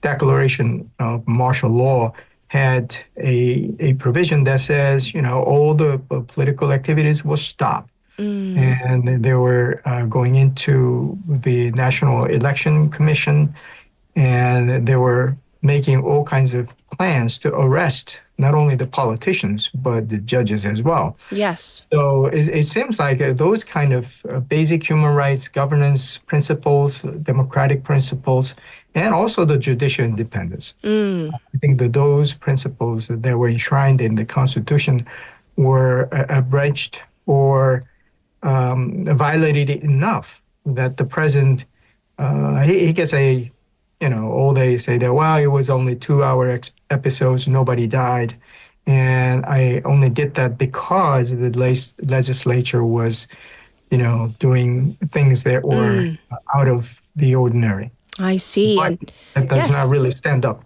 Declaration of Martial Law had a provision that says, all the political activities will stop And they were going into the National Election Commission, and they were making all kinds of plans to arrest not only the politicians, but the judges as well. Yes. So it seems like those kind of basic human rights governance principles, democratic principles, and also the judicial independence. I think that those principles that were enshrined in the Constitution were abridged or violated enough that the president, he can say, all they say that, well, it was only 2-hour episodes, nobody died. And I only did that because the legislature was, doing things that were out of the ordinary. I see. But And that does yes. not really stand up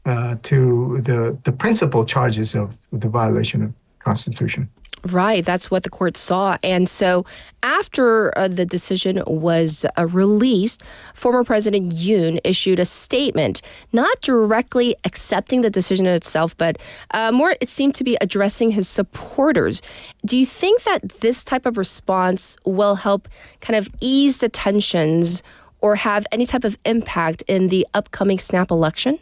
to the principal charges of the violation of Constitution. Right, that's what the court saw. And so after the decision was released, former President Yoon issued a statement, not directly accepting the decision itself, but more it seemed to be addressing his supporters. Do you think that this type of response will help kind of ease the tensions or have any type of impact in the upcoming snap election?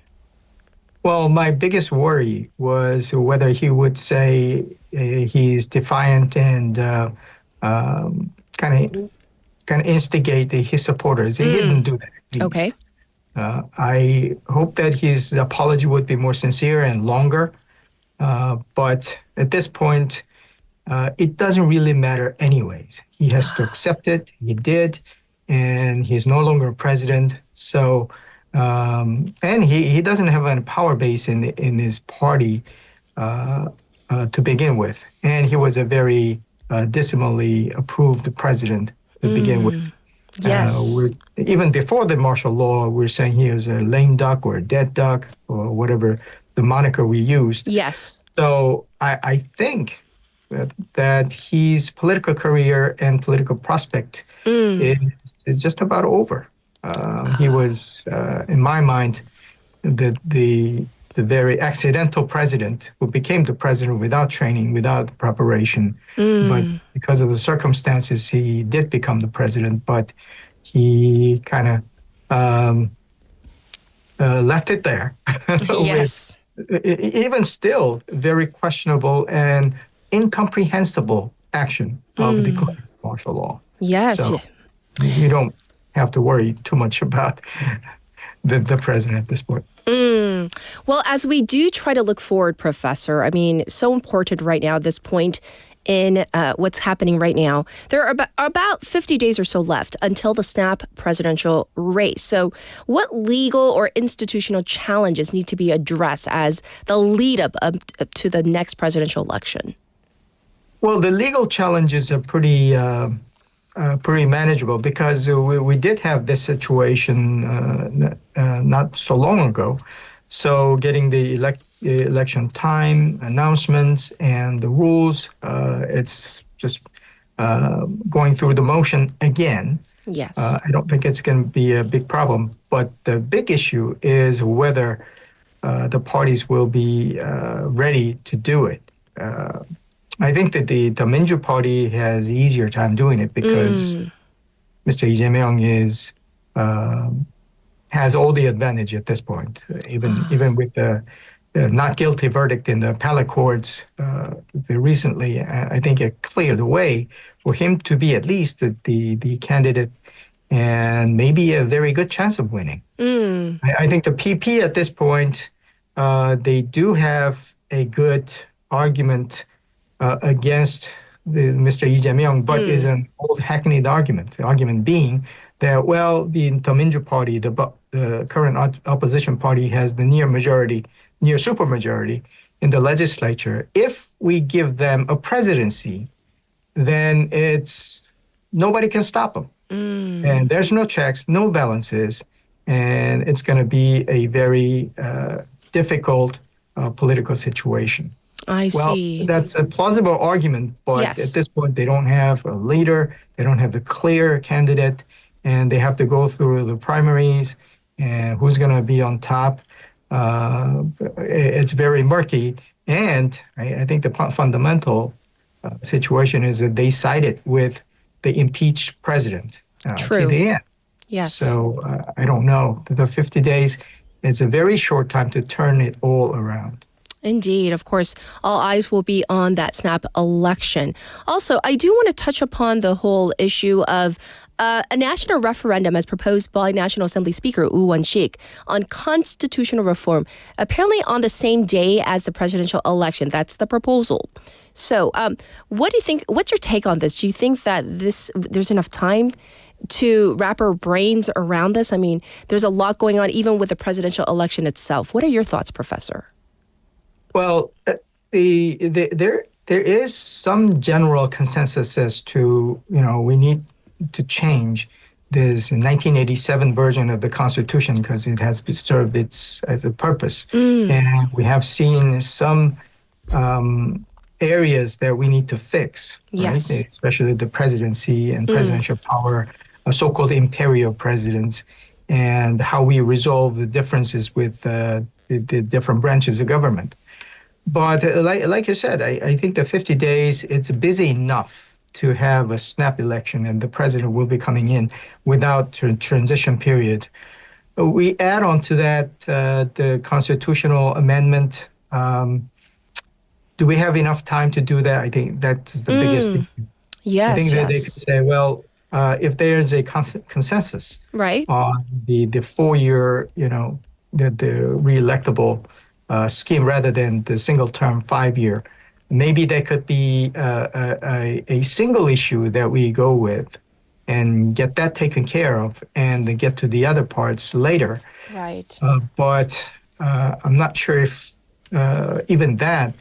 Well, my biggest worry was whether he would say he's defiant and kind of instigate his supporters. He didn't do that. At least. Okay. I hope that his apology would be more sincere and longer. But at this point, it doesn't really matter anyways. He has to accept it. He did. And he's no longer president. So... and he doesn't have a power base in his party to begin with. And he was a very dismally approved president to begin with. Yes. Even before the martial law, we're saying he was a lame duck or a dead duck or whatever the moniker we used. Yes. So I think that his political career and political prospect is just about over. He was, in my mind, the very accidental president who became the president without training, without preparation. But because of the circumstances, he did become the president. But he kind of left it there. Yes. Even still, very questionable and incomprehensible action of the martial law. Yes. So you don't have to worry too much about the president at this point. Well, as we do try to look forward, Professor, I mean, so important right now at this point in what's happening right now. There are about 50 days or so left until the snap presidential race. So what legal or institutional challenges need to be addressed as the lead up to the next presidential election? Well, the legal challenges are pretty manageable because we did have this situation not so long ago. So getting the election time, announcements, and the rules, it's just going through the motion again. Yes. I don't think it's going to be a big problem. But the big issue is whether the parties will be ready to do it. I think that the Minju Party has easier time doing it because Mr. Lee Jae-myung has all the advantage at this point. Even with the not guilty verdict in the appellate courts recently, I think it cleared the way for him to be at least the candidate and maybe a very good chance of winning. I think the PP at this point, they do have a good argument against Mr. Lee Jae-myung, but is an old hackneyed argument. The argument being that, well, the Minju Party, the current opposition party, has the near supermajority in the legislature. If we give them a presidency, then nobody can stop them. And there's no checks, no balances, and it's going to be a very difficult political situation. I see. Well, that's a plausible argument, but Yes. at this point, they don't have a leader, they don't have the clear candidate, and they have to go through the primaries, and who's going to be on top. It's very murky, and I think the fundamental situation is that they sided with the impeached president True. to the end. Yes. So I don't know. The 50 days is a very short time to turn it all around. Indeed. Of course, all eyes will be on that snap election. Also, I do want to touch upon the whole issue of a national referendum as proposed by National Assembly Speaker Woo Won-sik on constitutional reform, apparently on the same day as the presidential election. That's the proposal. So what do you think? What's your take on this? Do you think that there's enough time to wrap our brains around this? I mean, there's a lot going on even with the presidential election itself. What are your thoughts, Professor? Well, there is some general consensus as to, we need to change this 1987 version of the Constitution because it has served its as a purpose. And we have seen some areas that we need to fix, yes. right? Especially the presidency and presidential power, so-called imperial presidents, and how we resolve the differences with the different branches of government. But like you said, I think the 50 days, it's busy enough to have a snap election and the president will be coming in without transition period. We add on to that the constitutional amendment. Do we have enough time to do that? I think that's the biggest thing. Yes, I think that they could say, well, if there's a consensus right. on the 4-year, the re-electable scheme rather than the single-term 5-year. Maybe there could be a single issue that we go with and get that taken care of and then get to the other parts later. Right. But I'm not sure if even that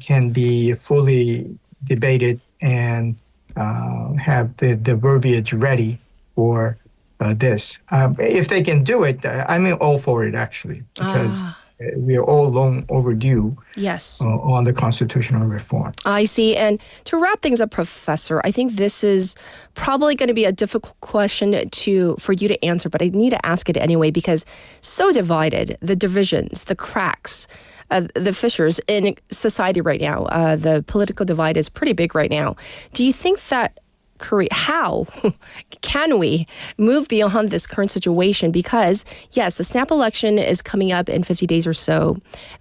can be fully debated and have the verbiage ready for this. If they can do it, I'm all for it, actually, because we are all long overdue yes. On the constitutional reform. I see. And to wrap things up, Professor, I think this is probably going to be a difficult question for you to answer, but I need to ask it anyway because so divided, the divisions, the cracks, the fissures in society right now, the political divide is pretty big right now. Do you think that how can we move beyond this current situation? Because, yes, the snap election is coming up in 50 days or so,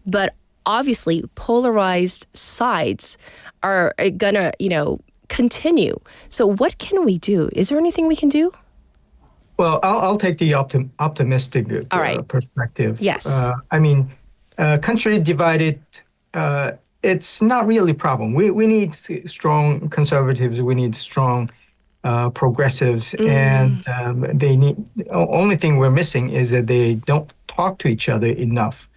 but obviously polarized sides are going to, continue. So what can we do? Is there anything we can do? Well, I'll take the optimistic perspective. Yes. Country divided, it's not really a problem. We need strong conservatives. We need strong progressives, and they need. The only thing we're missing is that they don't talk to each other enough,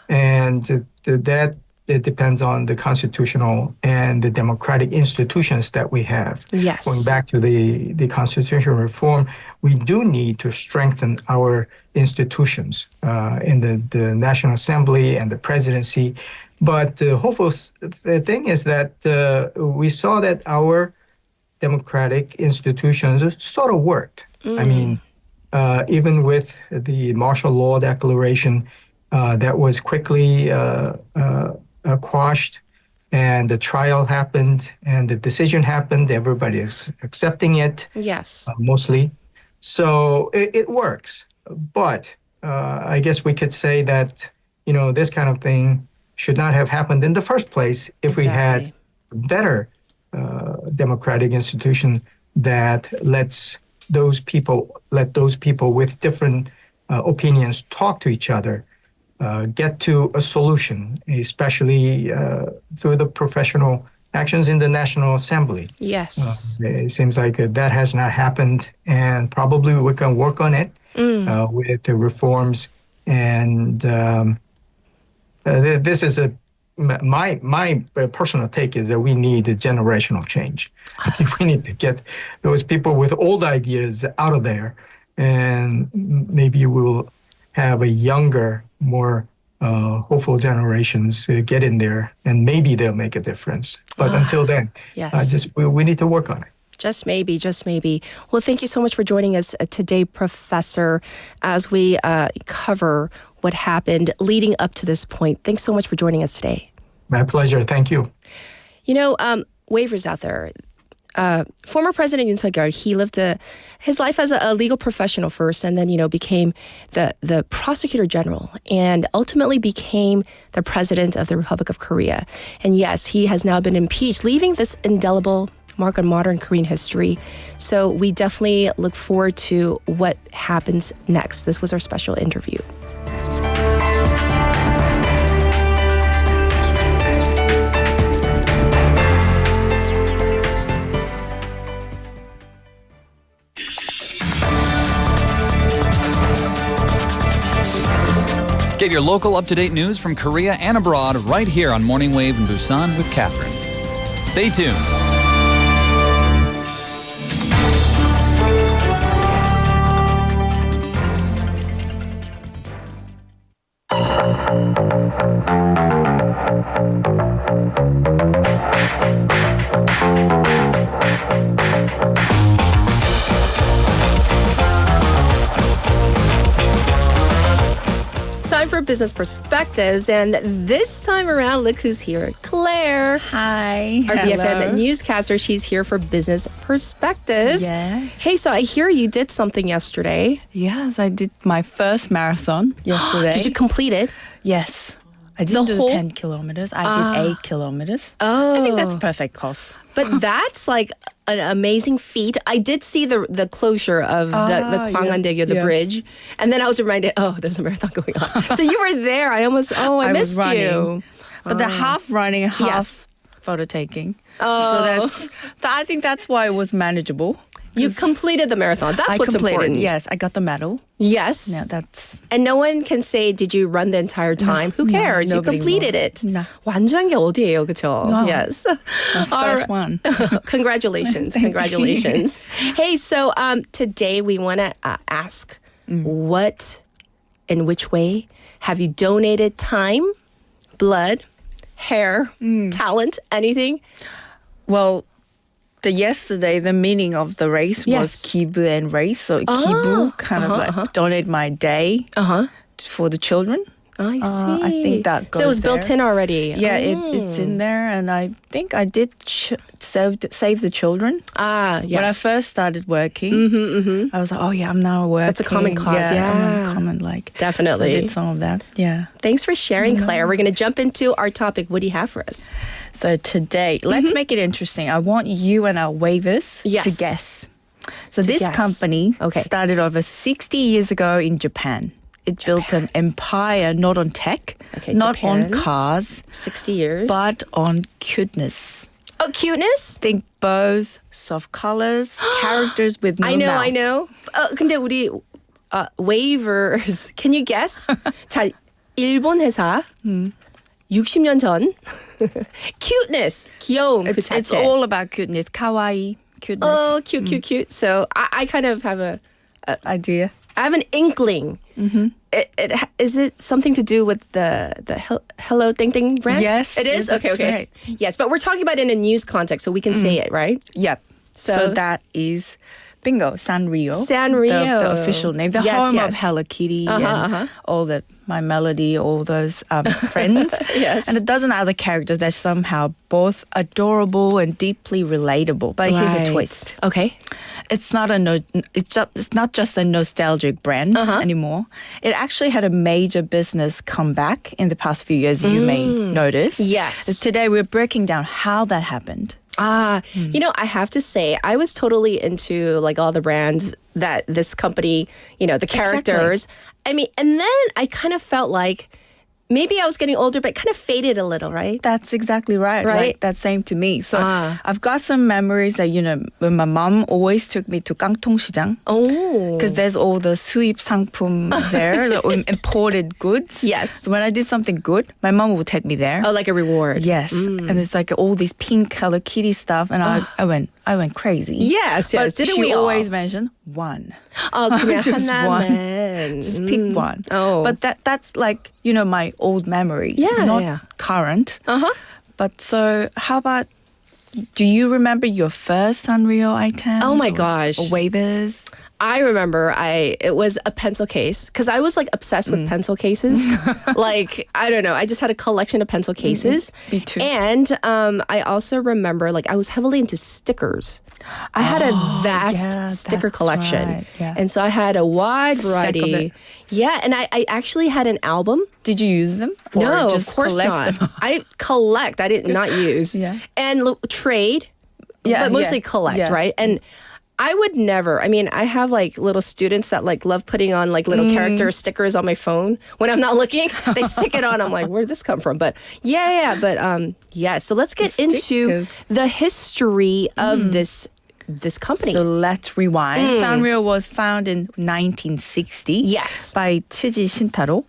and that it depends on the constitutional and the democratic institutions that we have. Yes. Going back to the constitutional reform, we do need to strengthen our institutions in the National Assembly and the presidency. But the hopeful thing is that we saw that our democratic institutions sort of worked. I mean, even with the martial law declaration that was quickly quashed, and the trial happened, and the decision happened, everybody is accepting it. Yes. Mostly. So it works. But I guess we could say that, this kind of thing should not have happened in the first place if we had better democratic institution that let those people with different opinions talk to each other, get to a solution, especially through the professional actions in the National Assembly. Yes. It seems like that has not happened, and probably we can work on it with the reforms. And this is my personal take is that we need a generational change. I think we need to get those people with old ideas out of there, and maybe we'll have a younger, more hopeful generations get in there, and maybe they'll make a difference. But until then, yes. We need to work on it. Just maybe, just maybe. Well, thank you so much for joining us today, Professor, as we cover what happened leading up to this point. Thanks so much for joining us today. My pleasure. Thank you. waivers out there. Former President Yoon Suk-yeol, he lived his life as a legal professional first, and then became the prosecutor general, and ultimately became the president of the Republic of Korea. And yes, he has now been impeached, leaving this indelible mark on modern Korean history. So we definitely look forward to what happens next. This was our special interview. Get your local up-to-date news from Korea and abroad right here on Morning Wave in Busan with Catherine. Stay tuned. Time for Business Perspectives, and this time around, look who's here. Claire. Hi. Our Hello. BFM newscaster. She's here for Business Perspectives. Yes. Hey, so I hear you did something yesterday. Yes, I did my first marathon yesterday. Did you complete it? Yes. I didn't do 10 kilometers. I did 8 kilometers. Oh. I think that's perfect course. But that's like an amazing feat. I did see the closure of the Gwangan-daegyo, the bridge. And then I was reminded, there's a marathon going on. So you were there. I missed was running, you. But the half running, half photo taking. So I think that's why it was manageable. You completed the marathon. That's what's important. Yes, I got the medal. Yes. Yeah, that's. And no one can say, did you run the entire time? Who cares? You completed it. No. 완주한 게 어디예요, 그렇죠? No. Yes. My first one. Congratulations. Congratulations. Hey, so today we want to ask what, in which way have you donated time, blood, hair, talent, anything? Well, yesterday, the meaning of the race was 기부 and race. So 기부, kind of like donate my day for the children. I see. I think that goes So it was there. built in already. Yeah, it's in there. And I think I did save the children. Yes. When I first started working, I was like, I'm now working. That's a common cause, I'm a common, Definitely. So I did some of that, yeah. Thanks for sharing, Claire. We're going to jump into our topic. What do you have for us? So today, let's make it interesting. I want you and our waivers to guess. So this company started over 60 years ago in Japan. It built an empire not on tech, not Japan. on cars. 60 years. But on cuteness. Oh, cuteness? Think bows, soft colors, characters with no mouth. I know. 근데 우리 waivers, can you guess? 자, 일본 회사 60년 전 cuteness, 귀여움 그 자체. It's all about cuteness, kawaii, cuteness. Oh, cute. So I kind of have a idea. I have an inkling. Is it something to do with the Hello Ting brand? Yes. It is? Yes, Okay. right. Yes, but we're talking about it in a news context, so we can say it, right? Yep. So that is bingo, Sanrio. Sanrio. The official name. The home of Hello Kitty and all the My Melody, all those friends. Yes. And a dozen other characters that somehow both adorable and deeply relatable. But here's a twist. Okay. It's not just a nostalgic brand anymore. It actually had a major business comeback in the past few years, you may notice. Yes. Today we're breaking down how that happened. You know, I have to say, I was totally into all the brands that this company, the characters. I mean, and then I kind of felt like maybe I was getting older, but it kind of faded a little, right? That's exactly right. Right? That's same to me. So I've got some memories that, when my mom always took me to 깡통시장. Oh. Because there's all the 수입상품 there, the imported goods. Yes. So when I did something good, my mom would take me there. Oh, like a reward. Yes. And it's all this pink Hello Kitty stuff. And I went crazy. Yes. But Didn't she we all? always mentioned one. 그냥 Just 하나만. one. Just pick one. Oh. But that's my old memories. Yeah, not yeah. current. But so how about, do you remember your first Sanrio item? Oh my gosh. Or waivers? I remember it was a pencil case because I was like obsessed with pencil cases. Like, I don't know. I just had a collection of pencil cases. Me too. And I also remember like I was heavily into stickers. I had a vast sticker collection. Right. Yeah. And so I had a wide variety. Yeah, and I actually had an album. Did you use them? Or No, just of course collect not. them? I collect. I did not use. Yeah. And trade, but mostly collect, Yeah. right? And I would never. I mean, I have like little students that like love putting on like little character stickers on my phone when I'm not looking. They stick it on. I'm like, where did this come from? But so let's get into the history of this company. So let's rewind. Sanrio was founded in 1960. Yes. By Chiji Shintaro,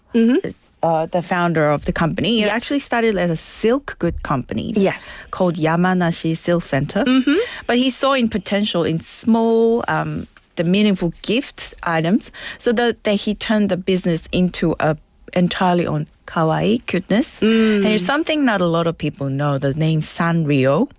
the founder of the company. It actually started as a silk good company. Yes. Called Yamanashi Silk Center. But he saw in potential in small, the meaningful gift items, so that he turned the business into a entirely on kawaii, cuteness. And there's something not a lot of people know. The name Sanrio.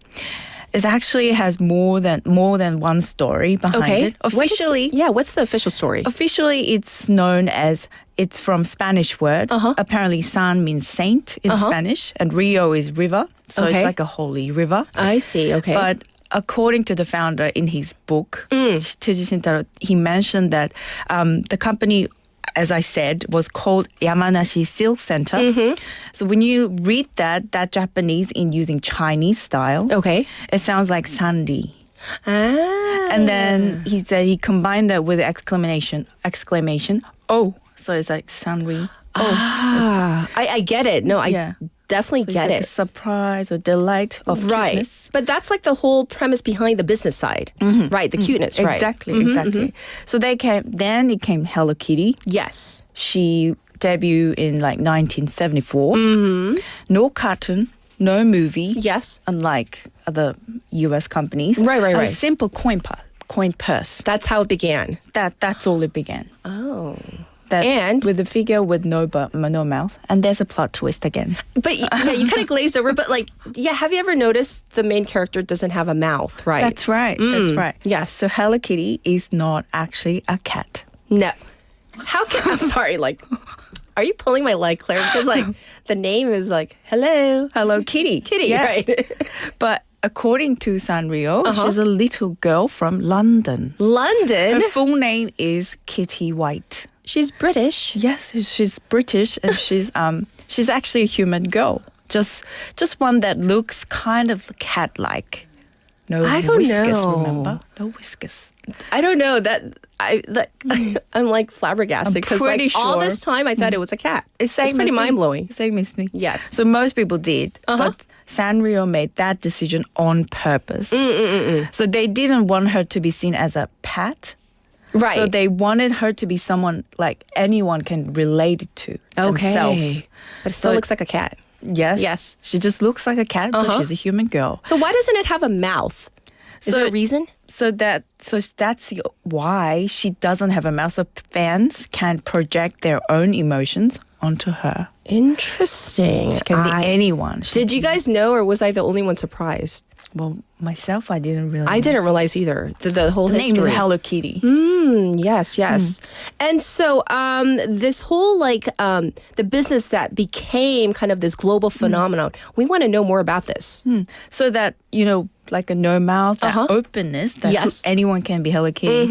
It actually has more than one story behind it. Officially, what's the official story? Officially, it's known as, it's from Spanish word. Apparently, San means saint in Spanish, and Rio is river. So it's like a holy river. I see, okay. But according to the founder in his book, Chiji Shintaro, he mentioned that the company, as I said, was called Yamanashi Silk Center. So when you read that Japanese in using Chinese style, it sounds like Sanri. And then he said he combined that with exclamation, oh, so it's like Sanri. Oh, I get it. No, I definitely get like it. A surprise or delight of cuteness. But that's like the whole premise behind the business side, right? The cuteness, right? Exactly. So it came Hello Kitty. Yes. She debuted in like 1974. No cartoon, no movie. Yes. Unlike other U.S. companies. Right. A simple coin purse. That's how it began. That's all it began. Oh. And with a figure with no mouth, and there's a plot twist again. But you kind of glazed over. But have you ever noticed the main character doesn't have a mouth, right? That's right. That's right. Yes. So Hello Kitty is not actually a cat. No. How can I'm sorry? Are you pulling my leg, Claire? Because the name is Hello Kitty. Yeah. Right. But according to Sanrio, she's a little girl from London. London. Her full name is Kitty White. She's British. Yes, she's British, and she's actually a human girl. Just one that looks kind of cat-like. No whiskers, remember? No whiskers. I don't know I'm like flabbergasted because all this time I thought it was a cat. It's pretty mind blowing. Same as me. Yes. So most people did, but Sanrio made that decision on purpose. So they didn't want her to be seen as a pet. Right. So they wanted her to be someone like anyone can relate to themselves. But it still looks like a cat. Yes. She just looks like a cat, but she's a human girl. So why doesn't it have a mouth? Is there a reason? So that's why she doesn't have a mouth. So fans can project their own emotions onto her. Interesting. She can be anyone. Did you guys know, or was I the only one surprised? Well, myself, I didn't realize. I didn't realize either. The whole history. Name is Hello Kitty. Yes. And so this whole the business that became kind of this global phenomenon, we want to know more about this. So that, like a no mouth, that openness, that anyone can be Hello Kitty,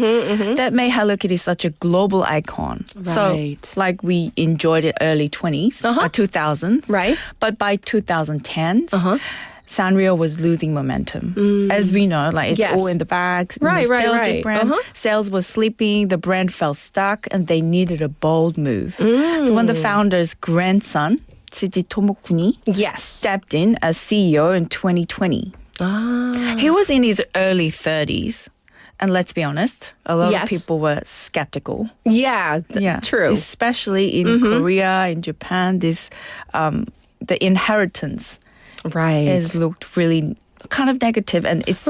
that made Hello Kitty such a global icon. Right. So we enjoyed it early 2000s. Right. But by 2010s, Sanrio was losing momentum. As we know, it's all in the bags. Right. Brand. Sales was slipping, the brand felt stuck, and they needed a bold move. So when the founder's grandson, Tsuji Tomokuni, stepped in as CEO in 2020. He was in his early 30s. And let's be honest, a lot of people were skeptical. Yeah, true. Especially in Korea, in Japan, the inheritance has looked really kind of negative. And it's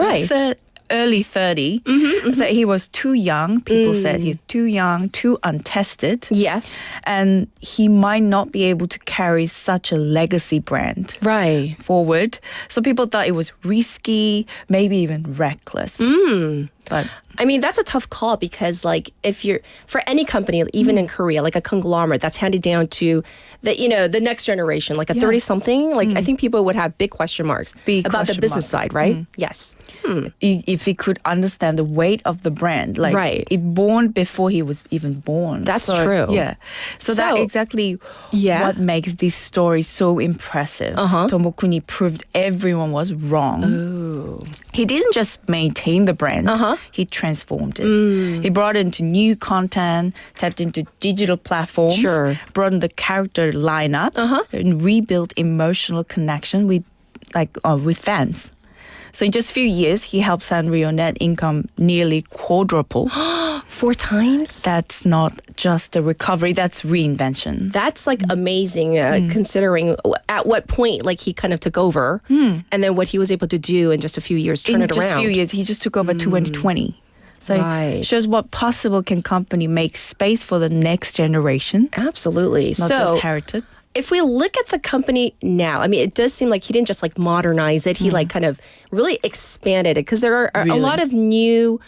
early 30. So he was too young. People said he's too young, too untested. Yes. And he might not be able to carry such a legacy brand forward. So people thought it was risky, maybe even reckless. But I mean, that's a tough call because, like, if you're for any company, even in Korea, like a conglomerate that's handed down to the next generation, like a 30-something, like I think people would have big question marks about the business side, right? Yes. If he could understand the weight of the brand, like it born before he was even born. That's true. Yeah. So that exactly what makes this story so impressive. Tomokuni proved everyone was wrong. Ooh. He didn't just maintain the brand. He transformed it. He brought into new content, tapped into digital platforms, broadened the character lineup, and rebuilt emotional connection with fans. So in just a few years, he helped Sanrio net income nearly quadruple. 4 times? That's not just a recovery, that's reinvention. That's like amazing considering at what point like he kind of took over and then what he was able to do in just a few years, turn it around. In just a few years, he just took over 2020. So it shows what possible can company make space for the next generation. Absolutely. Not just heritage. If we look at the company now, I mean, it does seem like he didn't just like modernize it. He like kind of really expanded it because there are a lot of new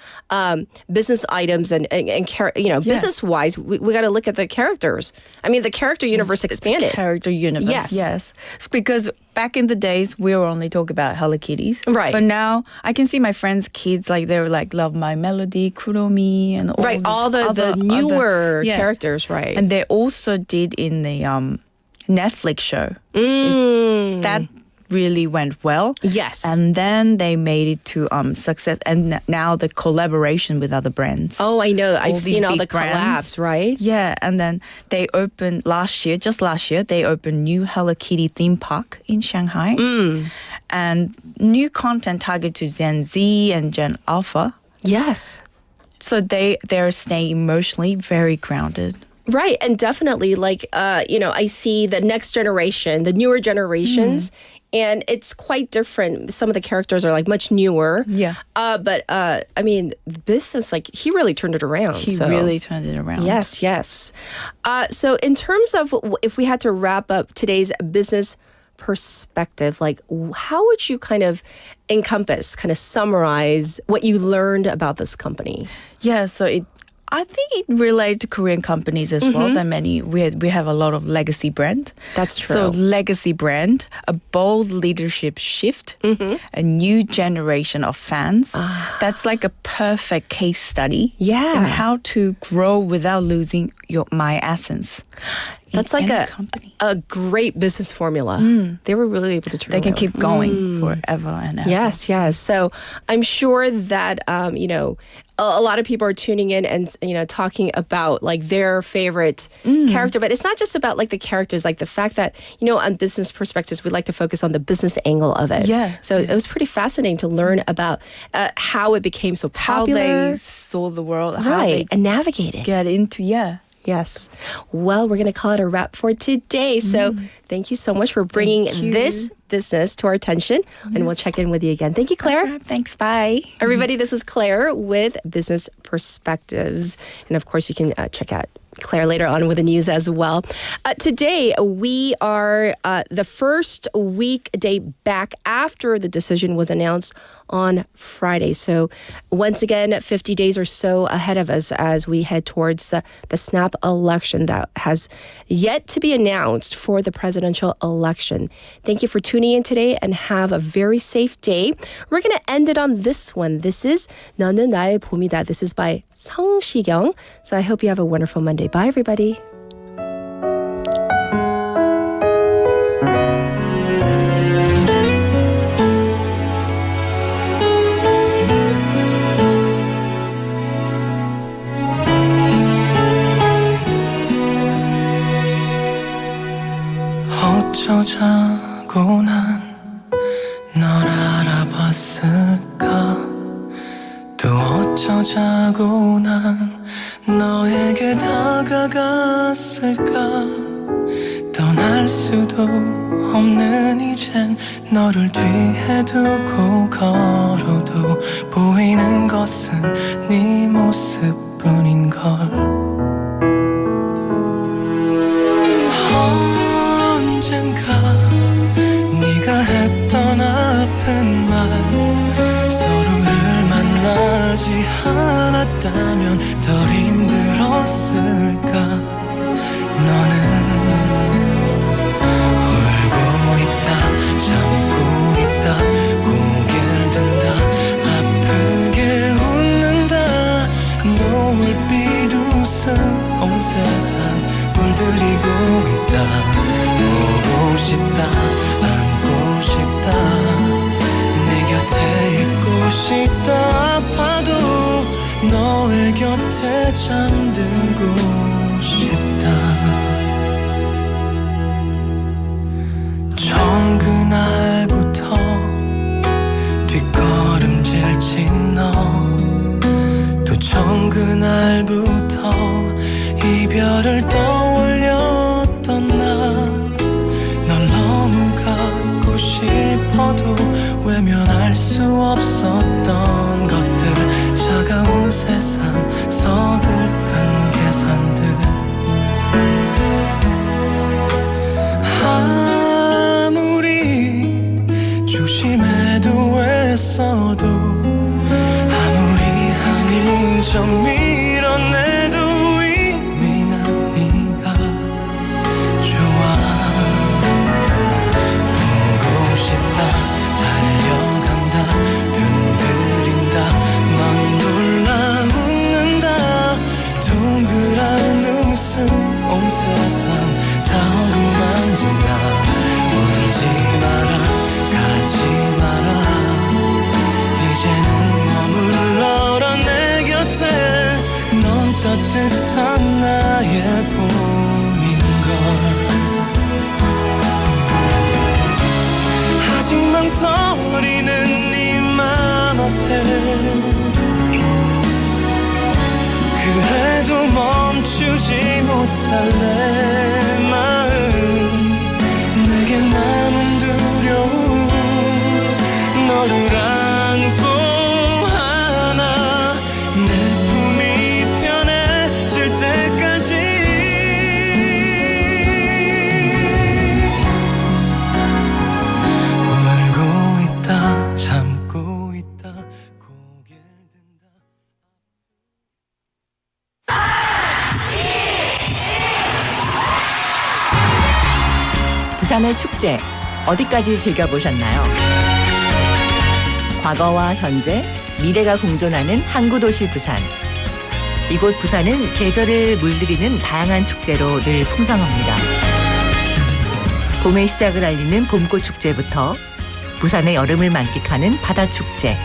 business items and business-wise, we got to look at the characters. I mean, the character universe expanded. Character universe, yes. Because back in the days, we were only talking about Hello Kitties. Right. But now, I can see my friends' kids, like, they were like, Love My Melody, Kuromi, and all the newer characters, right. And they also did in the Netflix show. That really went well. Yes. And then they made it to success. And now the collaboration with other brands. Oh, I know. I've seen all the collabs, right? Yeah. And then they opened just last year, they opened new Hello Kitty theme park in Shanghai. And new content targeted to Gen Z and Gen Alpha. Yes. So they're staying emotionally very grounded. Right. And definitely, like, I see the next generation, the newer generations, and it's quite different. Some of the characters are, like, much newer. Yeah. But, I mean, business, like, he really turned it around. He really turned it around. Yes, yes. So in terms of if we had to wrap up today's business perspective, like, how would you kind of summarize what you learned about this company? Yeah, so I think it related to Korean companies as well. That we have a lot of legacy brand. That's true. So legacy brand, a bold leadership shift, a new generation of fans. That's like a perfect case study. Yeah. In how to grow without losing my essence. That's like a great business formula. They were really able to turn They can around. keep going forever and ever. Yes, yes. So I'm sure that, a lot of people are tuning in and, talking about like their favorite character. But it's not just about like the characters, like the fact that, on business perspectives, we like to focus on the business angle of it. Yeah. So it was pretty fascinating to learn about how it became so popular. How they saw the world. How Right. And navigate it. Get into, Yes. Well, we're going to call it a wrap for today. So thank you so much for bringing this business to our attention. And we'll check in with you again. Thank you, Claire. Thanks. Bye. Everybody, this was Claire with Business Perspectives. And of course, you can check out Claire later on with the news as well. Today, we are the first weekday back after the decision was announced on Friday. So once again, 50 days or so ahead of us as we head towards the snap election that has yet to be announced for the presidential election. Thank you for tuning in today and have a very safe day. We're going to end it on this one. This is 너는 나의 봄이다. This is by 성시경. So I hope you have a wonderful Monday. Bye, everybody. 어쩌자고 난 널 알아봤을까 또 어쩌자고 난 너에게 다가갔을까 떠날 수도 없는 이젠 너를 뒤에 두고 걸어도 보이는 것은 네 모습뿐인걸 언젠가 네가 했던 아픈 말 서로를 만나지 물들이고 있다 보고 싶다 안고 싶다 내 곁에 있고 싶다 아파도 너의 곁에 잠들고 싶다 처음 그날부터 뒷걸음질 친 너 또 처음 그날부터 이별을 떠올렸던 나 널 너무 갖고 싶어도 외면할 수 없었던 것들 차가운 세상 서글픈 계산들 아무리 조심해도 애써도 아무리 아닌 척 밀어내도 이미 난 네가 좋아 보고 싶다 달려간다 두드린다 넌 놀라 웃는다 동그란 웃음 온 세상 다 어루만진다 울지 마라 가지 마라 이제는 머물러라 내 곁에 넌 따뜻한 나의 봄인걸 아직 망설이는 네 맘 앞에 그래도 멈추지 못할 내 마음 내게 남은 두려움 너를 안고 하나 내 품이 편해질 때까지 울고 있다 참고 있다 고개를 든다 부산의 축제 어디까지 즐겨보셨나요? 과거와 현재, 미래가 공존하는 항구도시 부산. 이곳 부산은 계절을 물들이는 다양한 축제로 늘 풍성합니다. 봄의 시작을 알리는 봄꽃 축제부터 부산의 여름을 만끽하는 바다축제,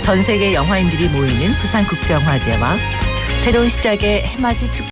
전 세계 영화인들이 모이는 부산국제영화제와 새로운 시작의 해맞이 축제